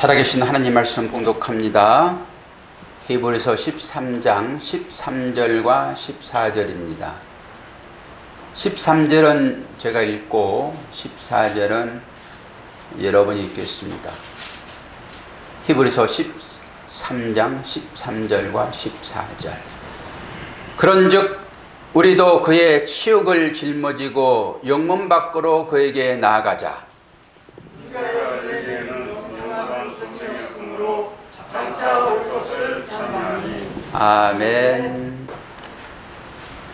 살아계신 하나님 말씀 봉독합니다. 히브리서 13장 13절과 14절입니다. 13절은 제가 읽고 14절은 여러분이 읽겠습니다. 히브리서 13장 13절과 14절. 그런즉 우리도 그의 치욕을 짊어지고 영문 밖으로 그에게 나아가자. 아멘.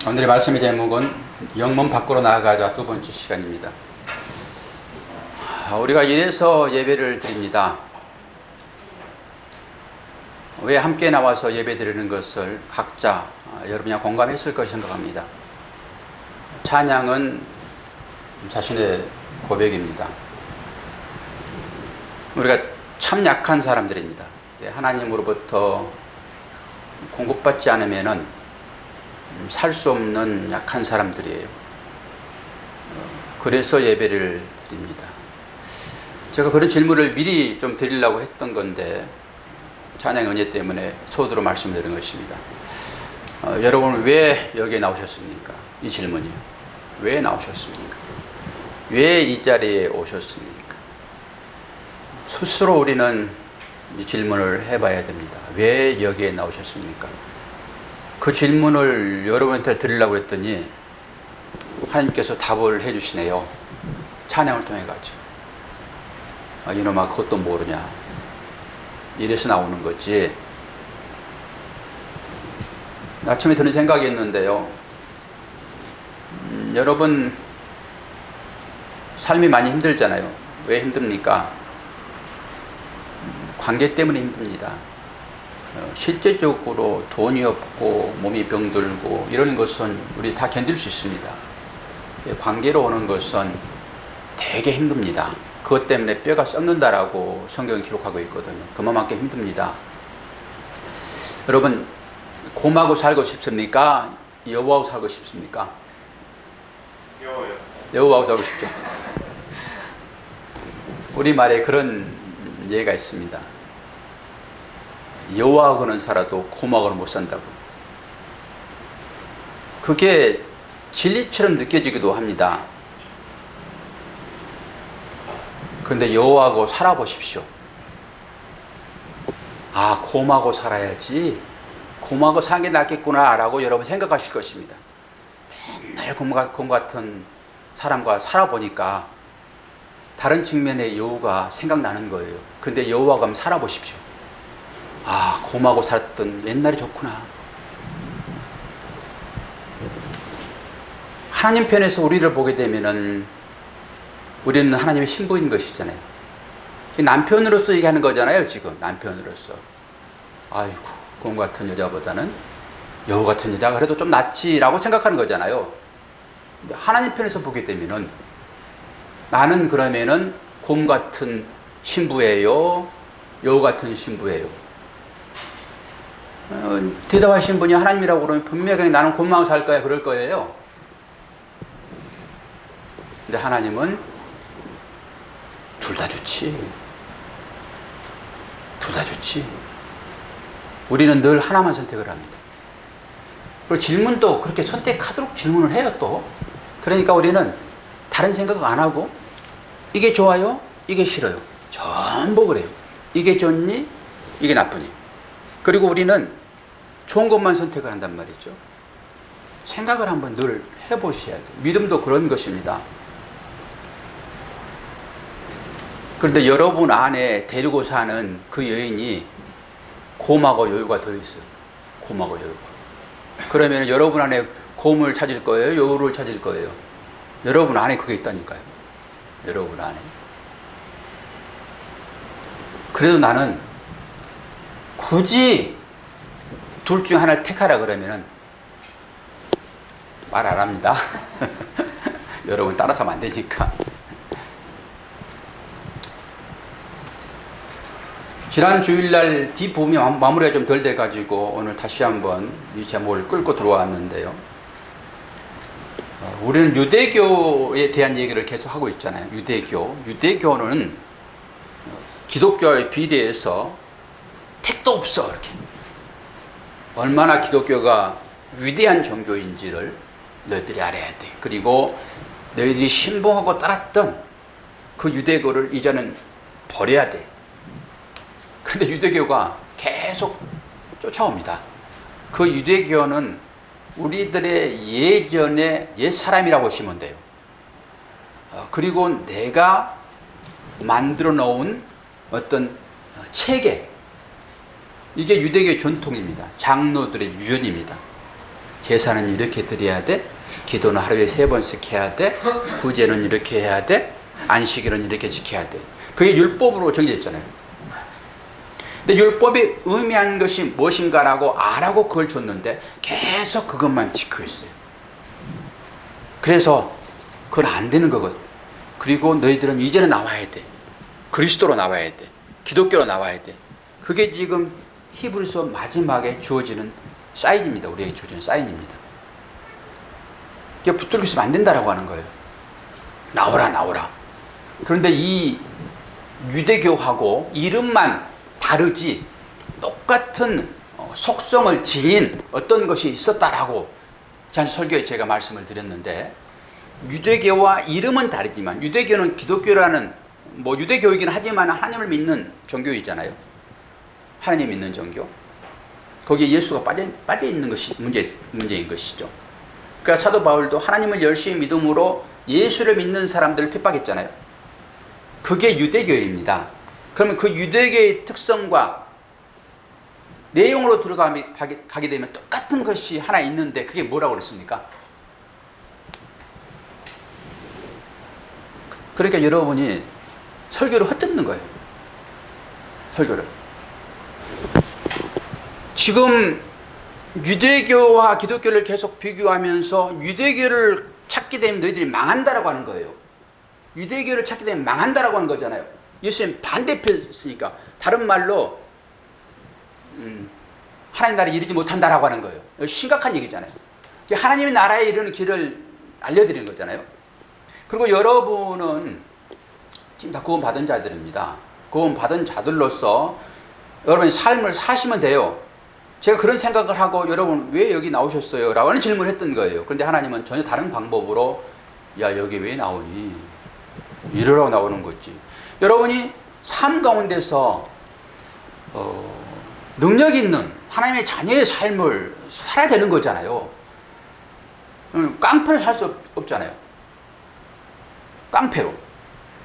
오늘의 말씀의 제목은 영문 밖으로 나아가자 두 번째 시간입니다. 우리가 이래서 예배를 드립니다. 왜 함께 나와서 예배 드리는 것을 각자 여러분이 공감했을 것이 생각합니다. 찬양은 자신의 고백입니다. 우리가 참 약한 사람들입니다. 하나님으로부터 공급받지 않으면은 살 수 없는 약한 사람들이에요. 그래서 예배를 드립니다. 제가 그런 질문을 미리 좀 드리려고 했던 건데 찬양 은혜 때문에 초도로 말씀드린 것입니다. 여러분 왜 여기에 나오셨습니까? 이 질문이요. 왜 나오셨습니까? 왜 이 자리에 오셨습니까? 스스로 우리는 이 질문을 해봐야 됩니다. 왜 여기에 나오셨습니까? 그 질문을 여러분한테 드리려고 했더니 하나님께서 답을 해주시네요. 찬양을 통해 가지고. 이놈아 그것도 모르냐. 이래서 나오는 거지. 아침에 드는 생각이 있는데요. 여러분 삶이 많이 힘들잖아요. 왜 힘듭니까? 관계 때문에 힘듭니다. 실제적으로 돈이 없고 몸이 병들고 이런 것은 우리 다 견딜 수 있습니다. 관계로 오는 것은 되게 힘듭니다. 그것 때문에 뼈가 썩는다라고 성경이 기록하고 있거든요. 그만큼 힘듭니다. 여러분 곰하고 살고 싶습니까? 여우하고 살고 싶습니까? 여우요. 여우하고 살고 싶죠. 우리말에 그런 예가 있습니다. 여우하고는 살아도 곰하고는 못 산다고. 그게 진리처럼 느껴지기도 합니다. 그런데 여우하고 살아보십시오. 아, 곰하고 살아야지. 곰하고 사는 게 낫겠구나 라고 여러분 생각하실 것입니다. 맨날 곰 같은 사람과 살아보니까 다른 측면의 여우가 생각나는 거예요. 근데 여우하고 한번 살아보십시오. 아, 곰하고 살았던 옛날이 좋구나. 하나님 편에서 우리를 보게 되면은 우리는 하나님의 신부인 것이잖아요. 남편으로서 얘기하는 거잖아요, 지금. 남편으로서. 아이고, 곰 같은 여자보다는 여우 같은 여자가 그래도 좀 낫지라고 생각하는 거잖아요. 근데 하나님 편에서 보게 되면은 나는 그러면은 곰 같은 신부예요? 여우 같은 신부예요? 대답하신 분이 하나님이라고 그러면 분명히 나는 곰하고 살 거야 그럴 거예요. 근데 하나님은 둘 다 좋지. 둘 다 좋지. 우리는 늘 하나만 선택을 합니다. 그리고 질문도 그렇게 선택하도록 질문을 해요 또. 그러니까 우리는 다른 생각 안 하고 이게 좋아요? 이게 싫어요? 전부 그래요. 이게 좋니? 이게 나쁘니? 그리고 우리는 좋은 것만 선택을 한단 말이죠. 생각을 한번 늘 해보셔야 돼요. 믿음도 그런 것입니다. 그런데 여러분 안에 데리고 사는 그 여인이 곰하고 여유가 들어있어요. 곰하고 여유가. 그러면 여러분 안에 곰을 찾을 거예요? 여우를 찾을 거예요? 여러분 안에 그게 있다니까요. 여러분 안에. 그래도 나는 굳이 둘 중 하나를 택하라 그러면은 말 안 합니다. 여러분 따라서 하면 안 되니까. 지난 주일날 뒷부분이 마무리가 좀 덜 돼가지고 오늘 다시 한번 이 제목을 끌고 들어왔는데요. 우리는 유대교에 대한 얘기를 계속 하고 있잖아요. 유대교는 기독교에 비례해서 택도 없어. 이렇게. 얼마나 기독교가 위대한 종교인지를 너희들이 알아야 돼. 그리고 너희들이 신봉하고 따랐던 그 유대교를 이제는 버려야 돼. 그런데 유대교가 계속 쫓아옵니다. 그 유대교는 우리들의 예전의 옛사람이라고 보시면 돼요. 그리고 내가 만들어 놓은 어떤 체계, 이게 유대교의 전통입니다. 장로들의 유전입니다. 제사는 이렇게 드려야 돼, 기도는 하루에 3번씩 해야 돼, 구제는 이렇게 해야 돼, 안식일은 이렇게 지켜야 돼. 그게 율법으로 정해져 있잖아요. 근데 율법이 의미한 것이 무엇인가라고 알아고 그걸 줬는데 계속 그것만 지키고 있어요. 그래서 그건 안 되는 거거든. 그리고 너희들은 이제는 나와야 돼. 그리스도로 나와야 돼. 기독교로 나와야 돼. 그게 지금 히브리서 마지막에 주어지는 사인입니다. 우리에게 주어지는 사인입니다. 이게 붙들고 있으면 안 된다라고 하는 거예요. 나오라, 나오라. 그런데 이 유대교하고 이름만 다르지 똑같은 속성을 지닌 어떤 것이 있었다라고 지난 설교에 제가 말씀을 드렸는데, 유대교와 이름은 다르지만, 유대교는 기독교라는 유대교이긴 하지만 하나님을 믿는 종교이잖아요. 하나님 믿는 종교. 거기에 예수가 빠져 있는 것이 문제인 것이죠. 그러니까 사도 바울도 하나님을 열심히 믿음으로 예수를 믿는 사람들을 핍박했잖아요. 그게 유대교입니다. 그러면 그 유대교의 특성과 내용으로 가게 되면 똑같은 것이 하나 있는데 그게 뭐라고 그랬습니까? 그러니까 여러분이 설교를 헛듣는 거예요. 설교를. 지금 유대교와 기독교를 계속 비교하면서 유대교를 찾게 되면 너희들이 망한다라고 하는 거예요. 유대교를 찾게 되면 망한다라고 하는 거잖아요. 예수님 반대표였으니까. 다른 말로 하나님 나라에 이르지 못한다라고 하는 거예요. 심각한 얘기잖아요. 하나님의 나라에 이르는 길을 알려드리는 거잖아요. 그리고 여러분은 지금 다 구원받은 자들입니다. 구원받은 자들로서 여러분이 삶을 사시면 돼요. 제가 그런 생각을 하고 여러분 왜 여기 나오셨어요? 라고 하는 질문을 했던 거예요. 그런데 하나님은 전혀 다른 방법으로 야 여기 왜 나오니? 이러라고 나오는 거지. 여러분이 삶 가운데서 능력 있는 하나님의 자녀의 삶을 살아야 되는 거잖아요. 깡패로 살 수 없잖아요. 깡패로.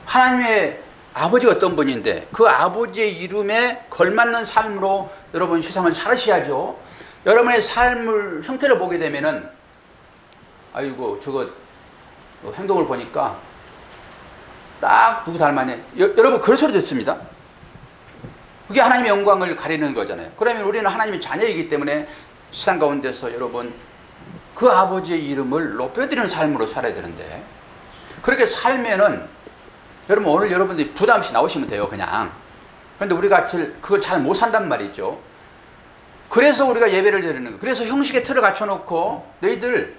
하나님의 아버지가 어떤 분인데 그 아버지의 이름에 걸맞는 삶으로 여러분 세상을 살으셔야죠. 여러분의 삶을 형태를 보게 되면은 아이고 저거 행동을 보니까 딱 누구 닮았네. 여러분 그런 소리 듣습니다. 그게 하나님의 영광을 가리는 거잖아요. 그러면 우리는 하나님의 자녀이기 때문에 세상 가운데서 여러분 그 아버지의 이름을 높여드리는 삶으로 살아야 되는데, 그렇게 살면은 여러분 오늘 여러분들이 부담 없이 나오시면 돼요. 그냥. 그런데 우리가 그걸 잘 못 산단 말이죠. 그래서 우리가 예배를 드리는 거예요. 그래서 형식의 틀을 갖춰놓고 너희들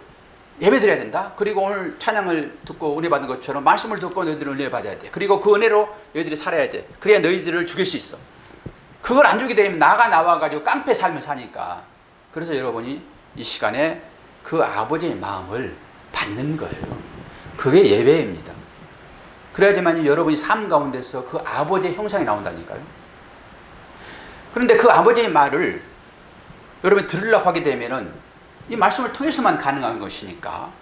예배 드려야 된다. 그리고 오늘 찬양을 듣고 은혜 받은 것처럼 말씀을 듣고 너희들은 은혜 받아야 돼. 그리고 그 은혜로 너희들이 살아야 돼. 그래야 너희들을 죽일 수 있어. 그걸 안 주게 되면 나가 나와가지고 깡패 삶을 사니까. 그래서 여러분이 이 시간에 그 아버지의 마음을 받는 거예요. 그게 예배입니다. 그래야지만 여러분이 삶 가운데서 그 아버지의 형상이 나온다니까요. 그런데 그 아버지의 말을 여러분이 들으려고 하게 되면은 이 말씀을 통해서만 가능한 것이니까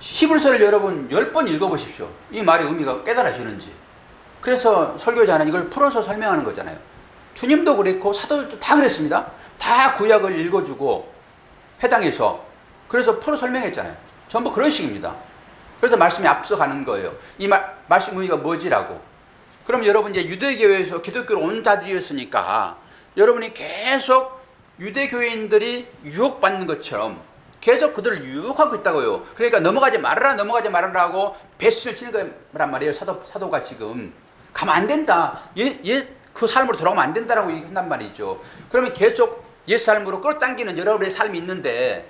히브리서를 여러분 10번 읽어보십시오. 이 말의 의미가 깨달아지는지. 그래서 설교자는 이걸 풀어서 설명하는 거잖아요. 주님도 그랬고 사도들도 다 그랬습니다. 다 구약을 읽어주고 해당해서 그래서 풀어 설명했잖아요. 전부 그런 식입니다. 그래서 말씀이 앞서가는 거예요. 이 말씀 의미가 뭐지라고. 그럼 여러분 이제 유대교에서 기독교로 온 자들이었으니까 여러분이 계속 유대교인들이 유혹받는 것처럼 계속 그들을 유혹하고 있다고요. 그러니까 넘어가지 말아라 하고 배신을 치는 거란 말이에요. 사도가 지금 가면 안 된다. 그 삶으로 돌아가면 안 된다라고 얘기한단 말이죠. 그러면 계속 옛 삶으로 끌어당기는 여러분의 삶이 있는데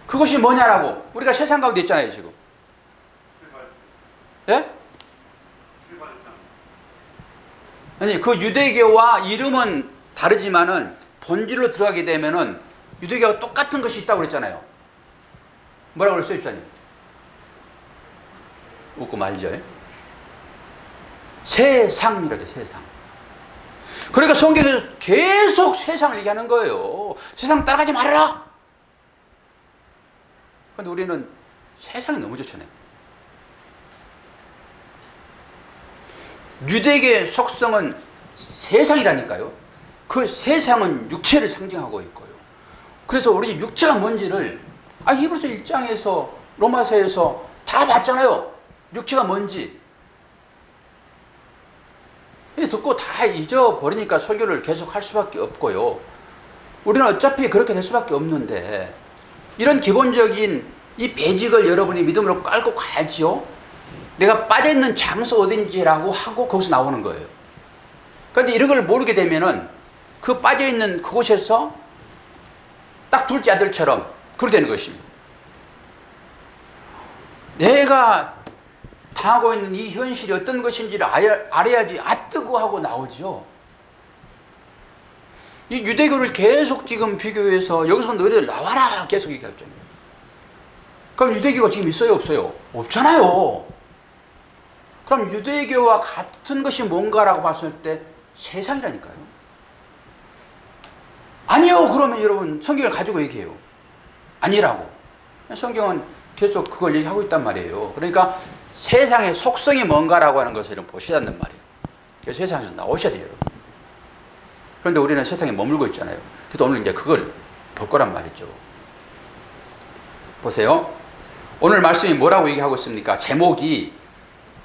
그것이 뭐냐라고. 우리가 세상 가운데 있잖아요 지금. 예? 아니 그 유대교와 이름은 다르지만은 본질로 들어가게 되면은 유대교가 똑같은 것이 있다고 그랬잖아요. 뭐라고 그랬어요, 집사님? 웃고 말죠. 세상이라죠, 세상. 그러니까 성경에서 계속 세상을 얘기하는 거예요. 세상 따라가지 말아라. 그런데 우리는 세상이 너무 좋잖아요. 유대계의 속성은 세상이라니까요. 그 세상은 육체를 상징하고 있고요. 그래서 우리 육체가 뭔지를 히브리서 1장에서 로마서에서 다 봤잖아요. 육체가 뭔지. 듣고 다 잊어버리니까 설교를 계속 할 수밖에 없고요. 우리는 어차피 그렇게 될 수밖에 없는데 이런 기본적인 이 배직을 여러분이 믿음으로 깔고 가야지요. 내가 빠져있는 장소 어딘지라고 하고 거기서 나오는 거예요. 그런데 이런 걸 모르게 되면은 그 빠져있는 그곳에서 딱 둘째 아들처럼 그렇게 되는 것입니다. 내가 당하고 있는 이 현실이 어떤 것인지를 알아야지 뜨고 하고 나오죠. 이 유대교를 계속 지금 비교해서 여기서 너희들 나와라 계속 얘기하잖아요. 그럼 유대교가 지금 있어요, 없어요? 없잖아요. 그럼 유대교와 같은 것이 뭔가라고 봤을 때 세상이라니까요. 아니요, 그러면 여러분 성경을 가지고 얘기해요. 아니라고. 성경은 계속 그걸 얘기하고 있단 말이에요. 그러니까 세상의 속성이 뭔가라고 하는 것을 보셔야 한단 말이에요. 그래서 세상에서 나오셔야 돼요, 여러분. 그런데 우리는 세상에 머물고 있잖아요. 그래서 오늘 이제 그걸 볼 거란 말이죠. 보세요. 오늘 말씀이 뭐라고 얘기하고 있습니까? 제목이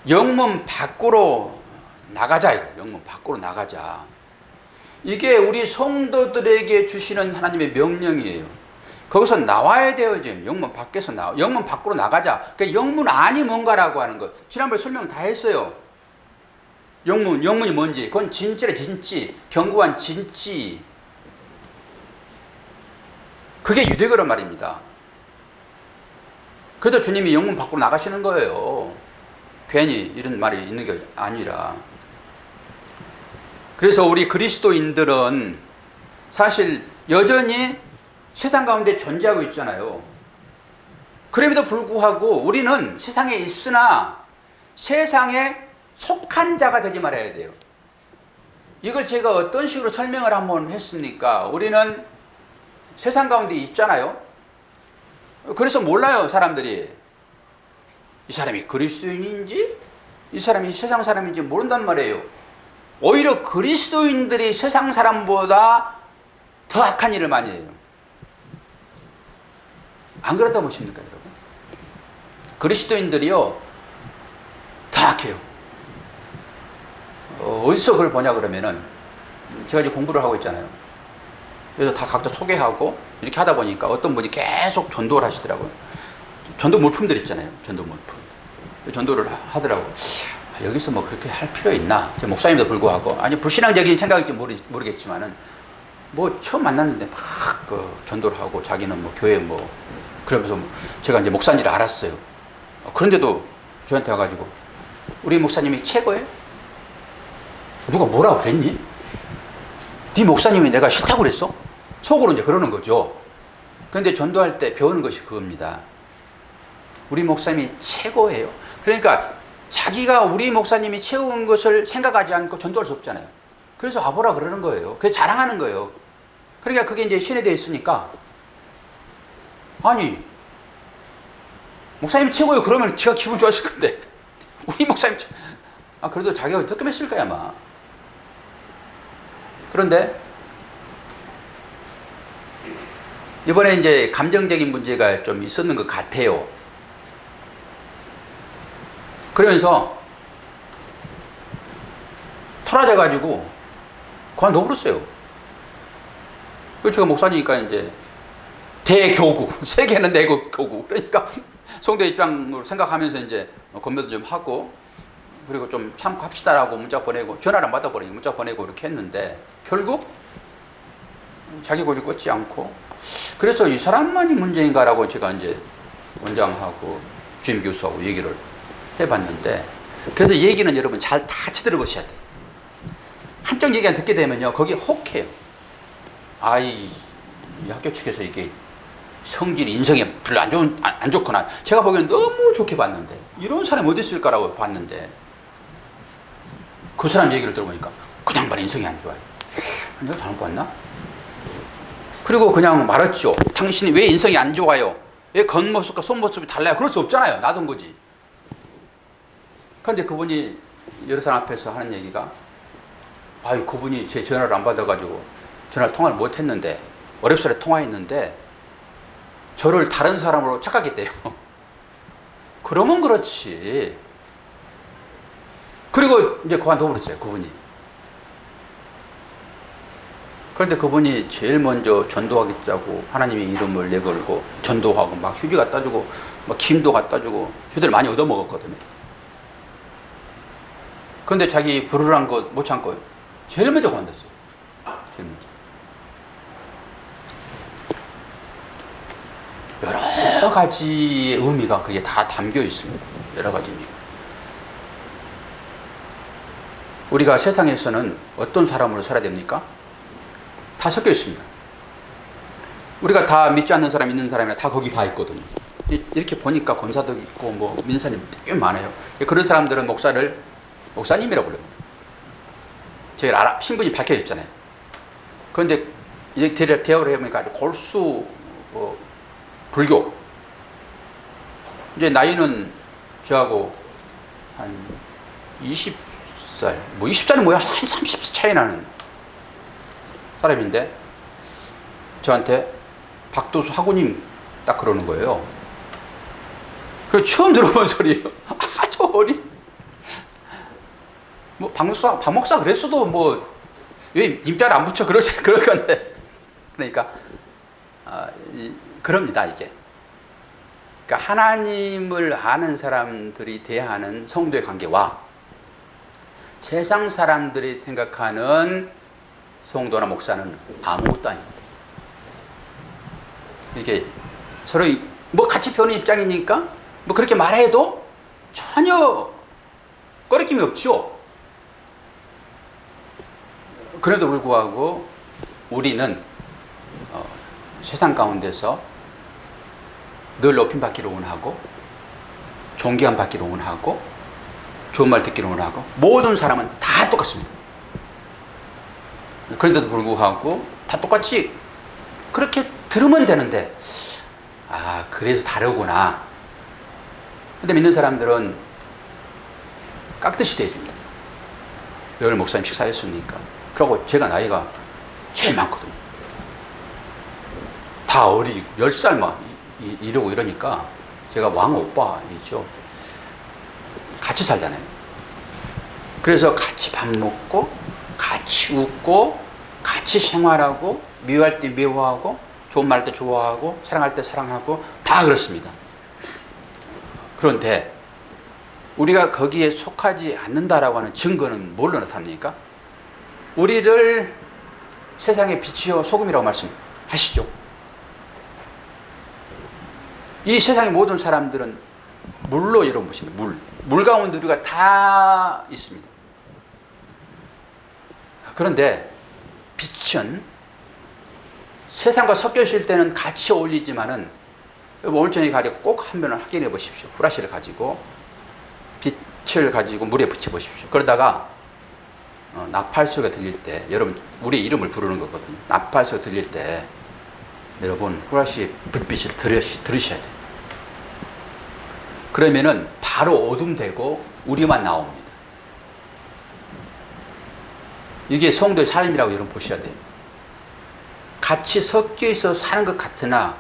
영문 밖으로 나가자. 영문 밖으로 나가자. 이게 우리 성도들에게 주시는 하나님의 명령이에요. 거기서 나와야 돼요. 이제 영문 밖에서 영문 밖으로 나가자. 그러니까 영문 안이 뭔가라고 하는 것. 지난번에 설명 다 했어요. 영문이 뭔지. 그건 진짜래, 진지. 견고한 진지. 그게 유대교란 말입니다. 그래도 주님이 영문 밖으로 나가시는 거예요. 괜히 이런 말이 있는 게 아니라. 그래서 우리 그리스도인들은 사실 여전히 세상 가운데 존재하고 있잖아요. 그럼에도 불구하고 우리는 세상에 있으나 세상에 속한 자가 되지 말아야 돼요. 이걸 제가 어떤 식으로 설명을 한번 했습니까? 우리는 세상 가운데 있잖아요. 그래서 몰라요, 사람들이. 이 사람이 그리스도인인지 이 사람이 세상 사람인지 모른단 말이에요. 오히려 그리스도인들이 세상 사람보다 더 악한 일을 많이 해요. 안 그렇다고 보십니까, 여러분? 그리스도인들이요 더 악해요. 어디서 그걸 보냐 그러면은 제가 이제 공부를 하고 있잖아요. 그래서 다 각자 소개하고 이렇게 하다 보니까 어떤 분이 계속 전도를 하시더라고요. 전도 물품들 있잖아요. 전도 물품. 전도를 하더라고요. 여기서 뭐 그렇게 할 필요 있나? 제 목사님도 불구하고 아니 불신앙적인 생각일지 모르겠지만은 뭐 처음 만났는데 막 그 전도를 하고 자기는 뭐 교회 뭐 그러면서 제가 이제 목사인 줄 알았어요. 그런데도 저한테 와가지고 우리 목사님이 최고예요? 누가 뭐라고 그랬니? 네 목사님이 내가 싫다고 그랬어? 속으로 이제 그러는 거죠. 그런데 전도할 때 배우는 것이 그겁니다. 우리 목사님이 최고예요. 그러니까 자기가 우리 목사님이 최고인 것을 생각하지 않고 전도할 수 없잖아요. 그래서 와보라 그러는 거예요. 그래서 자랑하는 거예요. 그러니까 그게 이제 신뢰되어 있으니까 아니 목사님 최고예요. 그러면 제가 기분 좋았을 건데 우리 목사님 그래도 자기가 뜨끔했을 거야 아마. 그런데 이번에 이제 감정적인 문제가 좀 있었는 것 같아요. 그러면서 토라져가지고 그만둬버렸어요. 그래서 제가 목사니까 이제 대교구, 세계는 내교구. 그러니까 성도 입장으로 생각하면서 이제 건배도 좀 하고 그리고 좀 참고합시다라고 문자 보내고 전화를 안 받아버리고 문자 보내고 이렇게 했는데 결국 자기 고집 꺾지 않고 그래서 이 사람만이 문제인가라고 제가 이제 원장하고 주임 교수하고 얘기를 해봤는데 그래서 얘기는 여러분 잘 다 쳐들어보셔야 돼요. 한쪽 얘기만 듣게 되면요, 거기 혹해요. 이 학교 측에서 이게 성질, 인성이 별로 안 좋거나, 제가 보기에는 너무 좋게 봤는데, 이런 사람이 어디 있을까라고 봤는데, 그 사람 얘기를 들어보니까 그 양반 인성이 안 좋아요. 내가 잘못 봤나? 그리고 그냥 말했죠. 당신이 왜 인성이 안 좋아요? 왜 겉모습과 속모습이 달라요? 그럴 수 없잖아요. 놔둔 거지. 그런데 그분이 여러 사람 앞에서 하는 얘기가, 그분이 제 전화를 안 받아가지고 전화 통화를 못 했는데, 어렵사리 통화했는데, 저를 다른 사람으로 착각했대요. 그러면 그렇지. 그리고 이제 그만둬버렸어요, 그분이. 그런데 그분이 제일 먼저 전도하겠다고 하나님의 이름을 내걸고 전도하고 막 휴지 갖다 주고 막 김도 갖다 주고 휴대를 많이 얻어먹었거든요. 그런데 자기 불우한 것 못 참고 제일 먼저 그만뒀어요. 제일 먼저. 여러 가지의 의미가 그게 다 담겨 있습니다. 여러 가지 의미가. 우리가 세상에서는 어떤 사람으로 살아야 됩니까? 다 섞여 있습니다. 우리가 다 믿지 않는 사람, 있는 사람이 다 거기 다 있거든요. 이렇게 보니까 권사도 있고 뭐 믿는 사람이 꽤 많아요. 그런 사람들은 목사님이라고 부릅니다. 저희가 신분이 밝혀져 있잖아요. 그런데 이제 대화를 해보니까 아주 골수 불교. 이제 나이는 저하고 한 20살, 20살이 뭐야? 한 30살 차이 나는 사람인데, 저한테 박도수 하구님 딱 그러는 거예요. 그래서 처음 들어본 소리예요. 아주 어린. 뭐 박목사 그랬어도 왜 임자를 안 붙여 그럴 건데. 그러니까 그럽니다 이게. 그러니까 하나님을 아는 사람들이 대하는 성도의 관계와 세상 사람들이 생각하는 성도나 목사는 아무것도 아닙니다. 이게 서로 같이 펴는 입장이니까 그렇게 말해도 전혀 꺼리낌이 없죠. 그래도 불구하고 우리는 세상 가운데서 늘 높임받기를 원하고 존경함 받기를 원하고 좋은 말 듣기를 원하고 모든 사람은 다 똑같습니다. 그런데도 불구하고 다 똑같이 그렇게 들으면 되는데 그래서 다르구나. 근데 믿는 사람들은 깍듯이 대해줍니다. 늘 목사님 식사했습니까? 그리고 제가 나이가 제일 많거든요. 다 어리고 10살 막 이러고 이러니까 제가 왕오빠이죠. 같이 살잖아요. 그래서 같이 밥 먹고 같이 웃고 같이 생활하고 미워할 때 미워하고 좋은 말 할 때 좋아하고 사랑할 때 사랑하고 다 그렇습니다. 그런데 우리가 거기에 속하지 않는다라고 하는 증거는 뭘로 나타납니까? 우리를 세상의 빛이요 소금이라고 말씀하시죠. 이 세상의 모든 사람들은 물로 이루어진 것입니다. 물 가운데 우리가 다 있습니다. 그런데 빛은 세상과 섞여 있을 때는 같이 어울리지만은 오늘 저녁에 가지고 꼭 한 번은 확인해 보십시오. 후라시를 가지고 빛을 가지고 물에 붙여 보십시오. 그러다가 나팔 소리가 들릴 때, 여러분 우리 이름을 부르는 거거든요. 나팔 소리가 들릴 때 여러분 후라시 불빛을 들으셔야 돼요. 그러면은 바로 어둠되고 우리만 나옵니다. 이게 성도의 삶이라고 여러분 보셔야 돼요. 같이 섞여 있어 사는 것 같으나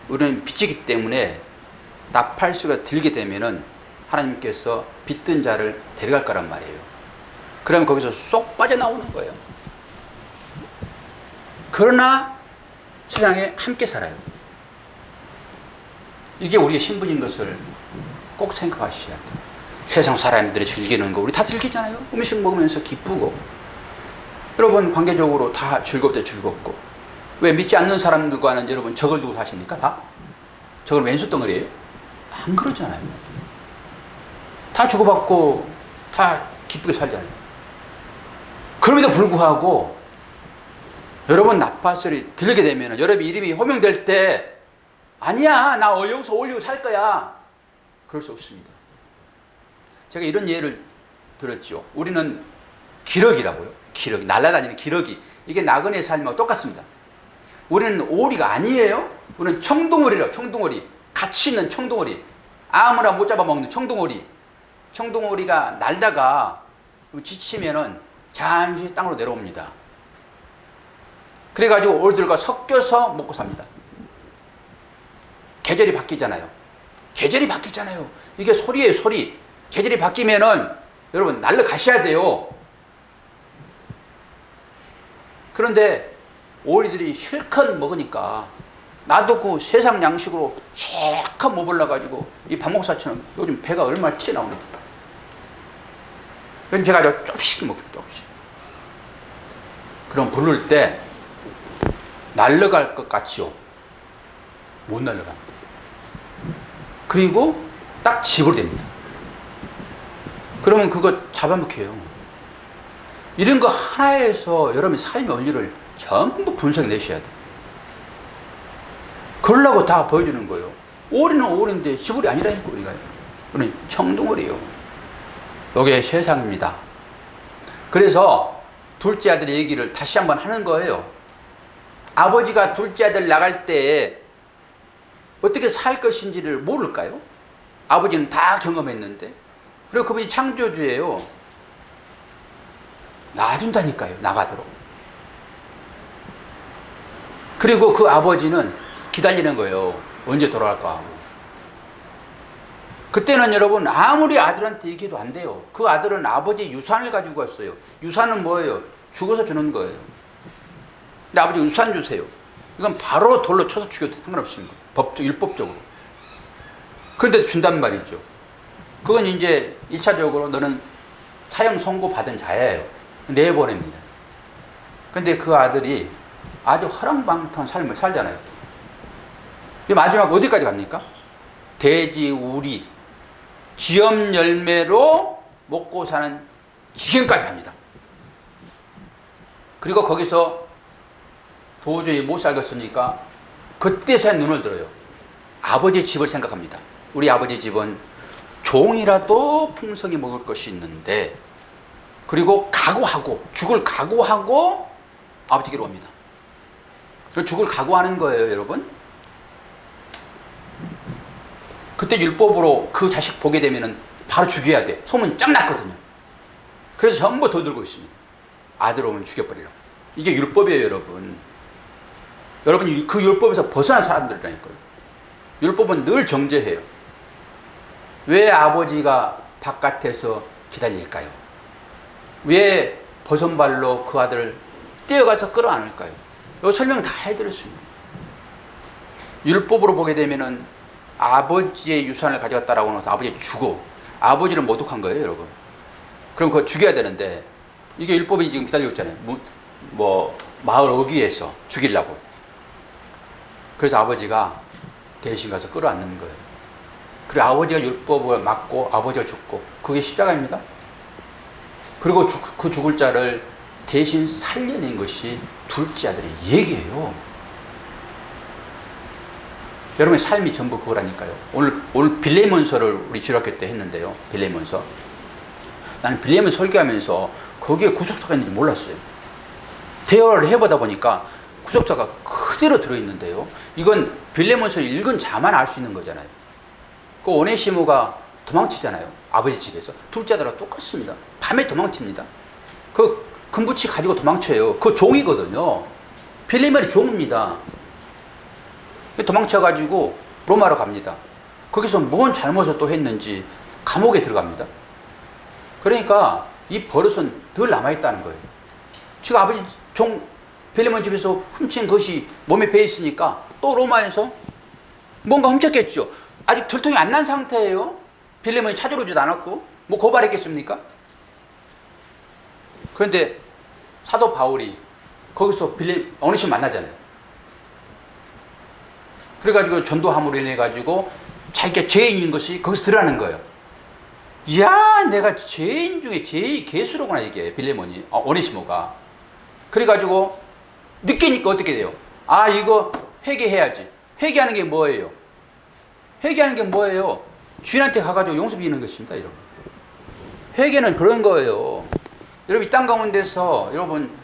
우리는 빛이기 때문에 나팔수가 들게 되면은 하나님께서 빛든 자를 데려갈 거란 말이에요. 그러면 거기서 쏙 빠져나오는 거예요. 그러나 세상에 함께 살아요. 이게 우리의 신분인 것을 꼭 생각하셔야 돼요. 세상 사람들이 즐기는 거 우리 다 즐기잖아요. 음식 먹으면서 기쁘고 여러분 관계적으로 다 즐겁대 즐겁고 왜 믿지 않는 사람들과는 여러분 적을 두고 사십니까? 다? 적을 왼수 덩어리예요? 안 그러잖아요. 다 주고받고 다 기쁘게 살잖아요. 그럼에도 불구하고 여러분 나팔 소리 들리게 되면 여러분 이름이 호명될 때 아니야 나 여기서 올리고 살 거야 그럴 수 없습니다. 제가 이런 예를 들었죠. 우리는 기러기라고요. 기러기 날아다니는 기러기 이게 나그네의 삶과 똑같습니다. 우리는 오리가 아니에요. 우리는 청둥오리라고. 청둥오리 같이 있는 청둥오리 아무나 못 잡아먹는 청둥오리. 청둥오리가 날다가 지치면은 잠시 땅으로 내려옵니다. 그래가지고 오리들과 섞여서 먹고 삽니다. 계절이 바뀌잖아요. 계절이 바뀌잖아요. 이게 소리예요, 소리. 계절이 바뀌면은 여러분 날아가셔야 돼요. 그런데 오리들이 실컷 먹으니까 나도 그 세상 양식으로 실컷 먹으려가지고 이 밥목사처럼 요즘 배가 얼마나 튀어나옵니다. 그럼 제가 아주 조금씩 먹습니다, 조금씩. 그럼 부를 때 날아갈 것 같지요? 못 날아갑니다. 그리고 딱 집으로 됩니다. 그러면 그거 잡아먹혀요. 이런 거 하나에서 여러분의 삶의 원리를 전부 분석해 내셔야 돼요. 그러려고 다 보여주는 거예요. 오리는 오리인데 시골이 아니라니까 우리가. 우리는 청둥오리예요. 이게 세상입니다. 그래서 둘째 아들의 얘기를 다시 한번 하는 거예요. 아버지가 둘째 아들 나갈 때 어떻게 살 것인지를 모를까요? 아버지는 다 경험했는데. 그리고 그분이 창조주예요. 놔둔다니까요. 나가도록. 그리고 그 아버지는 기다리는 거예요. 언제 돌아갈까 하고. 그때는 여러분 아무리 아들한테 얘기해도 안 돼요. 그 아들은 아버지의 유산을 가지고 왔어요. 유산은 뭐예요? 죽어서 주는 거예요. 근데 아버지 유산 주세요. 이건 바로 돌로 쳐서 죽여도 상관없습니다. 법적, 율법적으로. 그런데 준단 말이죠. 그건 이제 1차적으로 너는 사형 선고 받은 자예요. 내보냅니다. 근데 그 아들이 아주 허랑방탕한 삶을 살잖아요. 마지막 어디까지 갑니까? 돼지, 우리, 쥐엄 열매로 먹고 사는 지경까지 갑니다. 그리고 거기서 도저히 못 살겠으니까 그때서야 눈을 들어요. 아버지 집을 생각합니다. 우리 아버지 집은 종이라도 풍성히 먹을 것이 있는데, 그리고 각오하고 죽을 각오하고 아버지께로 옵니다. 죽을 각오하는 거예요, 여러분. 그때 율법으로 그 자식 보게 되면은 바로 죽여야 돼. 소문 쫙 났거든요. 그래서 전부 더 들고 있습니다. 아들 오면 죽여버리려고. 이게 율법이에요, 여러분. 여러분 그 율법에서 벗어난 사람들이라니까요. 율법은 늘 정죄해요. 왜 아버지가 바깥에서 기다릴까요? 왜 버선발로 그 아들을 뛰어가서 끌어안을까요? 이 설명 다 해드렸습니다. 율법으로 보게 되면은 아버지의 유산을 가져갔다라고 해서 아버지 죽어. 아버지를 모독한 거예요, 여러분. 그럼 그거 죽여야 되는데, 이게 율법이 지금 기다리고 있잖아요. 마을 어귀에서 죽이려고. 그래서 아버지가 대신 가서 끌어안는 거예요. 그리고 아버지가 율법을 막고 아버지가 죽고, 그게 십자가입니다. 그리고 그 죽을 자를 대신 살려낸 것이 둘째 아들의 얘기예요. 여러분의 삶이 전부 그거라니까요. 오늘 빌레몬서를 우리 주일학교 때 했는데요. 빌레몬서. 나는 빌레몬 설교하면서 거기에 구속사가 있는지 몰랐어요. 대화를 해보다 보니까 구속사가 그대로 들어있는데요. 이건 빌레몬서를 읽은 자만 알 수 있는 거잖아요. 그 오네시모가 도망치잖아요. 아버지 집에서. 둘째 아들과 똑같습니다. 밤에 도망칩니다. 그 금붙이 가지고 도망쳐요. 그 종이거든요. 빌레몬이 종입니다. 도망쳐가지고 로마로 갑니다. 거기서 뭔 잘못을 또 했는지 감옥에 들어갑니다. 그러니까 이 버릇은 늘 남아있다는 거예요. 지금 아버지 종 빌레몬 집에서 훔친 것이 몸에 배있으니까 또 로마에서 뭔가 훔쳤겠죠. 아직 들통이 안 난 상태예요. 빌레몬이 찾으러 오지도 않았고 뭐 고발했겠습니까? 그런데 사도 바울이 거기서 오네시모 만나잖아요. 그래가지고 전도함으로 인해가지고 자기가 죄인인 것이 거기서 드러나는 거예요. 이야, 내가 죄인 중에 제일 개수로구나, 이게, 빌레몬이. 오네시모가. 그래가지고, 느끼니까 어떻게 돼요? 아, 이거 회개해야지. 회개하는 게 뭐예요? 회개하는 게 뭐예요? 주인한테 가가지고 용서 비는 것입니다, 여러분. 회개는 그런 거예요. 여러분, 이 땅 가운데서, 여러분,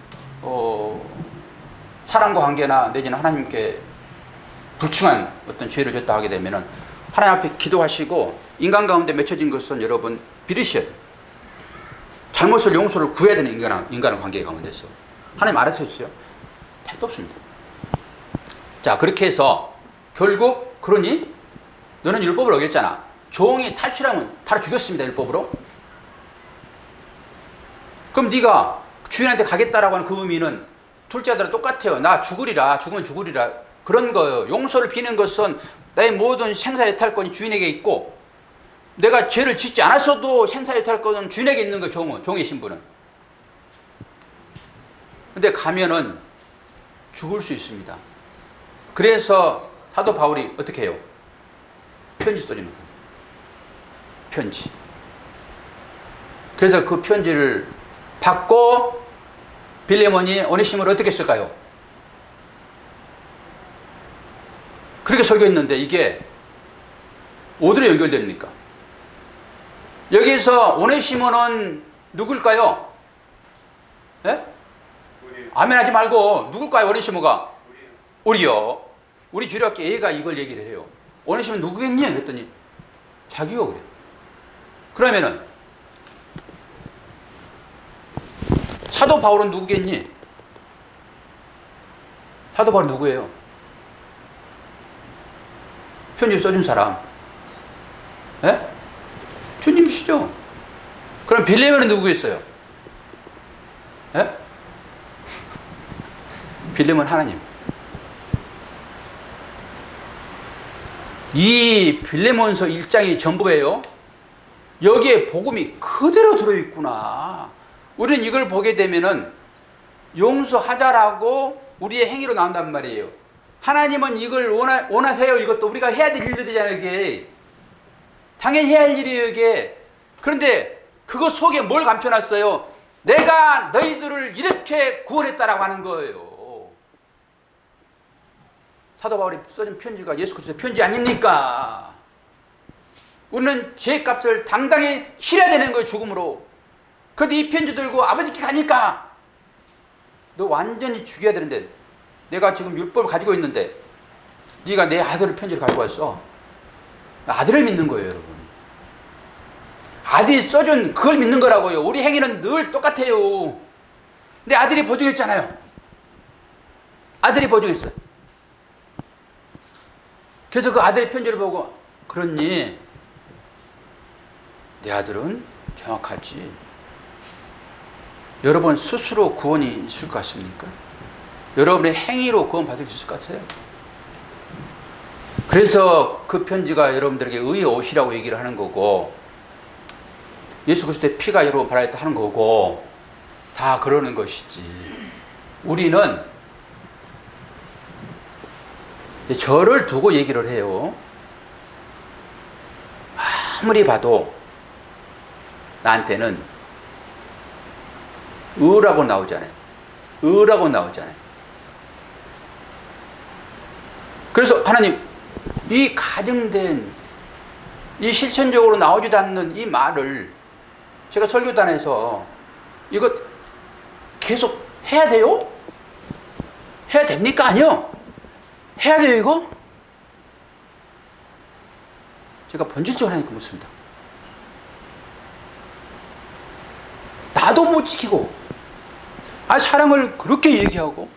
사람과 관계나 내지는 하나님께 불충한 어떤 죄를 졌다 하게 되면은 하나님 앞에 기도하시고 인간 가운데 맺혀진 것은 여러분 빌으셔야 돼요. 잘못을 용서를 구해야 되는 인간의 관계 가운데서. 하나님 알아서 해주세요. 택도 없습니다. 자, 그렇게 해서 결국 그러니 너는 율법을 어겼잖아. 종이 탈출하면 바로 죽였습니다. 율법으로. 그럼 네가 주인한테 가겠다라고 하는 그 의미는 둘째 아들은 똑같아요. 나 죽으리라. 죽으면 죽으리라. 그런 거예요. 용서를 비는 것은 나의 모든 생사여탈권이 주인에게 있고 내가 죄를 짓지 않았어도 생사여탈권은 주인에게 있는 거예요. 종의 신분은. 근데 가면은 죽을 수 있습니다. 그래서 사도 바울이 어떻게 해요? 편지 써주는 거예요. 편지. 그래서 그 편지를 받고 빌레몬이 오네시모를 어떻게 쓸까요? 그렇게 설교했는데 이게 어디로 연결됩니까? 여기서 오네시모는 누굴까요? 예? 아멘 하지 말고 누굴까요? 오네시모가? 우리요. 우리 주일학교 A가 이걸 얘기를 해요. 오네시모 누구겠니? 그랬더니 자기요 그래. 그러면은 사도 바울은 누구겠니? 사도 바울은 누구예요? 편지 써준 사람. 예? 주님이시죠. 그럼 빌레몬은 누구겠어요? 예? 빌레몬은 하나님. 이 빌레몬서 1장이 전부예요. 여기에 복음이 그대로 들어있구나. 우리는 이걸 보게 되면은 용서하자라고 우리의 행위로 나온단 말이에요. 하나님은 이걸 원하세요. 이것도 우리가 해야 될 일들이잖아요. 이게 당연히 해야 할 일이에요. 이게. 그런데 그거 속에 뭘 감춰놨어요? 내가 너희들을 이렇게 구원했다라고 하는 거예요. 사도 바울이 써준 편지가 예수 그리스도의 편지 아닙니까? 우리는 죄값을 당당히 치러야 되는 거예요. 죽음으로. 그런데 이 편지 들고 아버지께 가니까 너 완전히 죽여야 되는데 내가 지금 율법을 가지고 있는데 네가 내 아들을 편지를 가지고 왔어. 아들을 믿는 거예요. 여러분. 아들이 써준 그걸 믿는 거라고요. 우리 행위는 늘 똑같아요. 근데 아들이 보증했잖아요. 아들이 보증했어요. 그래서 그 아들의 편지를 보고 그렇니? 내 아들은 정확하지. 여러분 스스로 구원이 있을 것 같습니까? 여러분의 행위로 구원 받을 수 있을 것 같아요? 그래서 그 편지가 여러분들에게 의의 옷이라고 얘기를 하는 거고 예수 그리스도의 피가 여러분 발하였다 하는 거고 다 그러는 것이지. 우리는 저를 두고 얘기를 해요. 아무리 봐도 나한테는 의라고 나오잖아요. 의라고 나오잖아요. 그래서 하나님 이 가정된 이 실천적으로 나오지도 않는 이 말을 제가 설교단에서 이거 계속 해야 돼요? 해야 됩니까? 아니요. 해야 돼요 이거? 제가 본질적으로 하나님께 묻습니다. 나도 못 지키고 사랑을 그렇게 얘기하고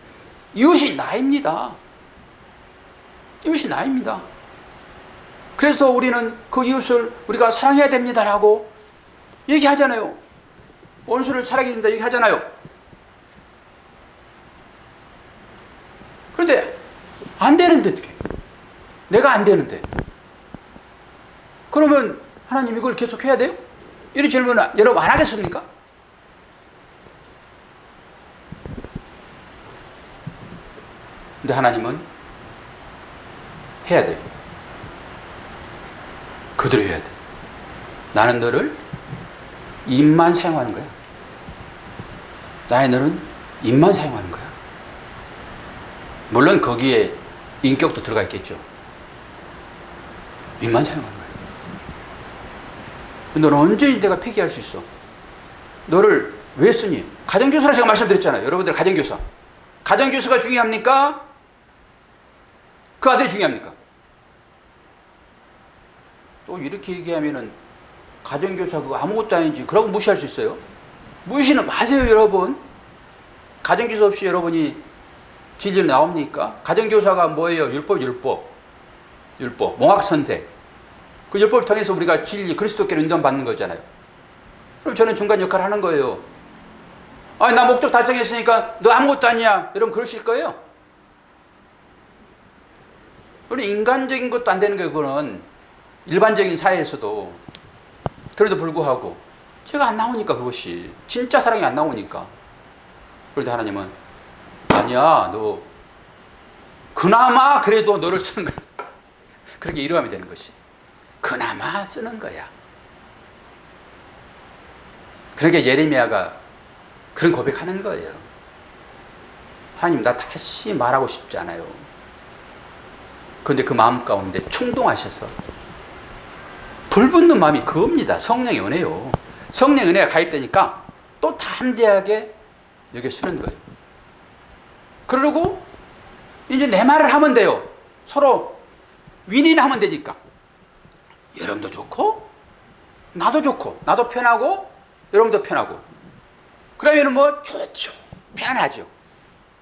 이웃이 나입니다. 이웃이 나입니다. 그래서 우리는 그 이웃을 우리가 사랑해야 됩니다라고 얘기하잖아요. 원수를 사랑해야 된다 얘기하잖아요. 그런데 안 되는데 어떻게? 내가 안 되는데. 그러면 하나님 이걸 계속 해야 돼요? 이런 질문 여러분 안 하겠습니까? 근데 하나님은 해야 돼요. 그대로 해야 돼. 나는 너를 입만 사용하는 거야. 나의 너는 입만 사용하는 거야. 물론 거기에 인격도 들어가 있겠죠. 입만 사용하는 거야. 너는 언제 내가 폐기할 수 있어? 너를 왜 쓰니? 가정교사라 제가 말씀드렸잖아요. 여러분들 가정교사. 가정교사가 중요합니까? 그 아들이 중요합니까? 또 이렇게 얘기하면은 가정교사 그거 아무것도 아닌지 그러고 무시할 수 있어요? 무시는 마세요, 여러분. 가정교사 없이 여러분이 진리는 나옵니까? 가정교사가 뭐예요? 율법. 몽학선생. 그 율법을 통해서 우리가 진리, 그리스도께로 인도받는 거잖아요. 그럼 저는 중간 역할을 하는 거예요. 아니, 나 목적 달성했으니까 너 아무것도 아니야. 여러분 그러실 거예요? 우리 인간적인 것도 안 되는 거예요, 그거는. 일반적인 사회에서도. 그래도 불구하고 제가 안 나오니까, 그것이. 진짜 사랑이 안 나오니까. 그런데 하나님은 아니야, 너 그나마 그래도 너를 쓰는 거야. 그렇게 이루어가면 되는 것이. 그나마 쓰는 거야. 그러니까 예레미야가 그런 고백하는 거예요. 하나님, 나 다시 말하고 싶지 않아요. 그런데 그 마음 가운데 충동하셔서 불붙는 마음이 그겁니다. 성령의 은혜요. 성령의 은혜가 가입되니까 또 담대하게 여기 쓰는 거예요. 그러고 이제 내 말을 하면 돼요. 서로 윈윈하면 되니까. 여러분도 좋고 나도 편하고 여러분도 편하고. 그러면 뭐 좋죠. 편안하죠.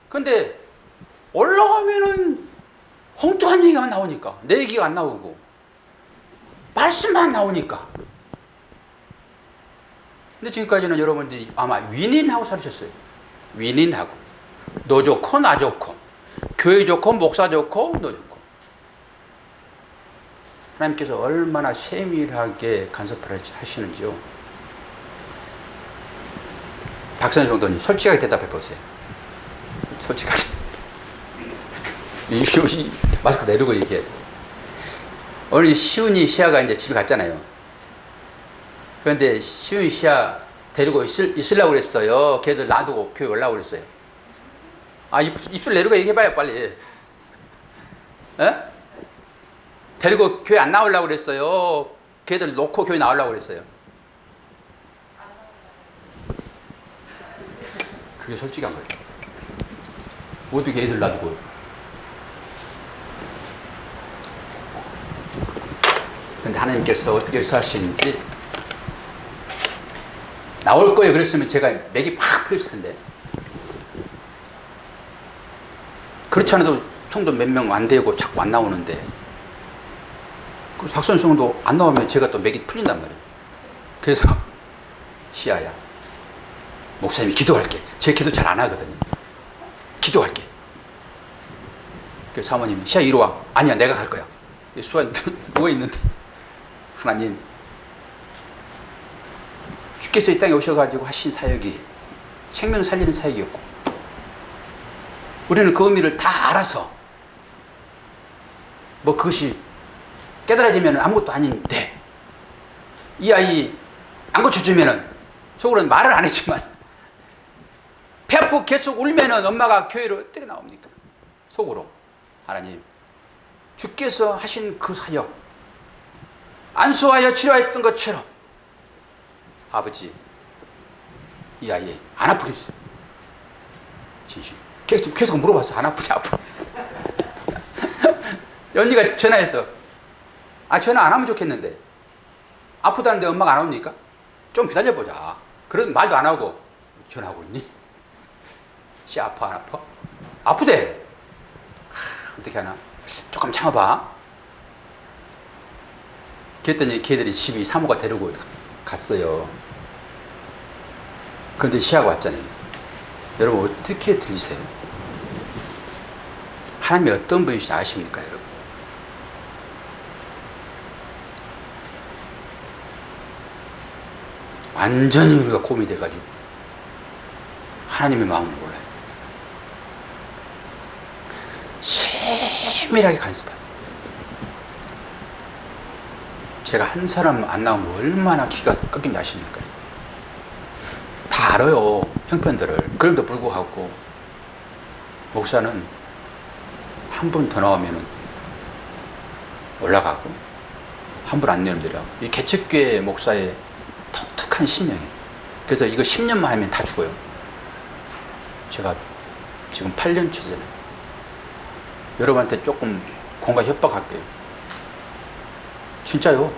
근데 올라가면은 엉뚱한 얘기가 나오니까, 내 얘기가 안 나오고 말씀만 나오니까. 근데 지금까지는 여러분들이 아마 윈윈하고 살으셨어요. 윈윈하고. 너 좋고 나 좋고, 교회 좋고 목사 좋고 너 좋고. 하나님께서 얼마나 세밀하게 간섭을 하시는지요. 박선희 성도님, 솔직하게 대답해 보세요. 솔직하게. 이 마스크 내리고 얘기해. 오늘 시훈이 시아가 이제 집에 갔잖아요. 그런데 시훈이 시아 데리고 있으려고 그랬어요. 걔들 놔두고 교회 올라오고 그랬어요. 아, 입술 내리고 얘기해봐요, 빨리. 에? 데리고 교회 안 나오려고 그랬어요. 걔들 놓고 교회 나오려고 그랬어요. 그게 솔직한 거예요. 어떻게 애들 놔두고. 근데 하나님께서 어떻게 역사하시는지. 나올 거예요. 그랬으면 제가 맥이 팍 풀렸을 텐데. 그렇지 않아도 성도 몇 명 안 되고 자꾸 안 나오는데. 그 박선 성도 안 나오면 제가 또 맥이 풀린단 말이에요. 그래서 시아야, 목사님이 기도할게. 제 기도 잘 안 하거든요. 기도할게. 그래서 사모님이 시아 이리 와. 아니야, 내가 갈 거야. 수아 누워있는데, 하나님 주께서 이 땅에 오셔가지고 하신 사역이 생명 살리는 사역이었고, 우리는 그 의미를 다 알아서 뭐 그것이 깨달아지면 아무것도 아닌데, 이 아이 안 고쳐주면은, 속으로는 말을 안 했지만 배 아프고 계속 울면은 엄마가 교회로 어떻게 나옵니까? 속으로. 하나님, 주께서 하신 그 사역, 안수하여 치료했던 것처럼 아버지, 이 아이 안 아프게 해주세요. 진심. 계속 물어봤어. 안 아프지, 아프지. 언니가 전화해서, 아, 전화 안 하면 좋겠는데, 아프다는데 엄마가 안 옵니까? 좀 기다려보자. 그런 말도 안 하고 전화하고 있니? 씨, 아파, 안 아파? 아프대. 어떻게 하나? 조금 참아봐. 그랬더니 걔들이 집이 사모가 데리고 갔어요. 그런데 시아가 왔잖아요. 여러분 어떻게 들리세요? 하나님이 어떤 분이신지 아십니까, 여러분? 완전히 우리가 고민이 돼가지고 하나님의 마음을 몰라요. 세밀하게 간섭하세요. 제가 한 사람 안 나오면 얼마나 기가 꺾인지 아십니까? 알아요. 형편들을. 그럼에도 불구하고 목사는 한 분 더 나오면은 올라가고 한 분 안 내려오더라고. 이 개척교회 목사의 독특한 심령이에요. 그래서 이거 10년만 하면 다 죽어요. 제가 지금 8년째잖아요. 여러분한테 조금 공과 협박할게요. 진짜요.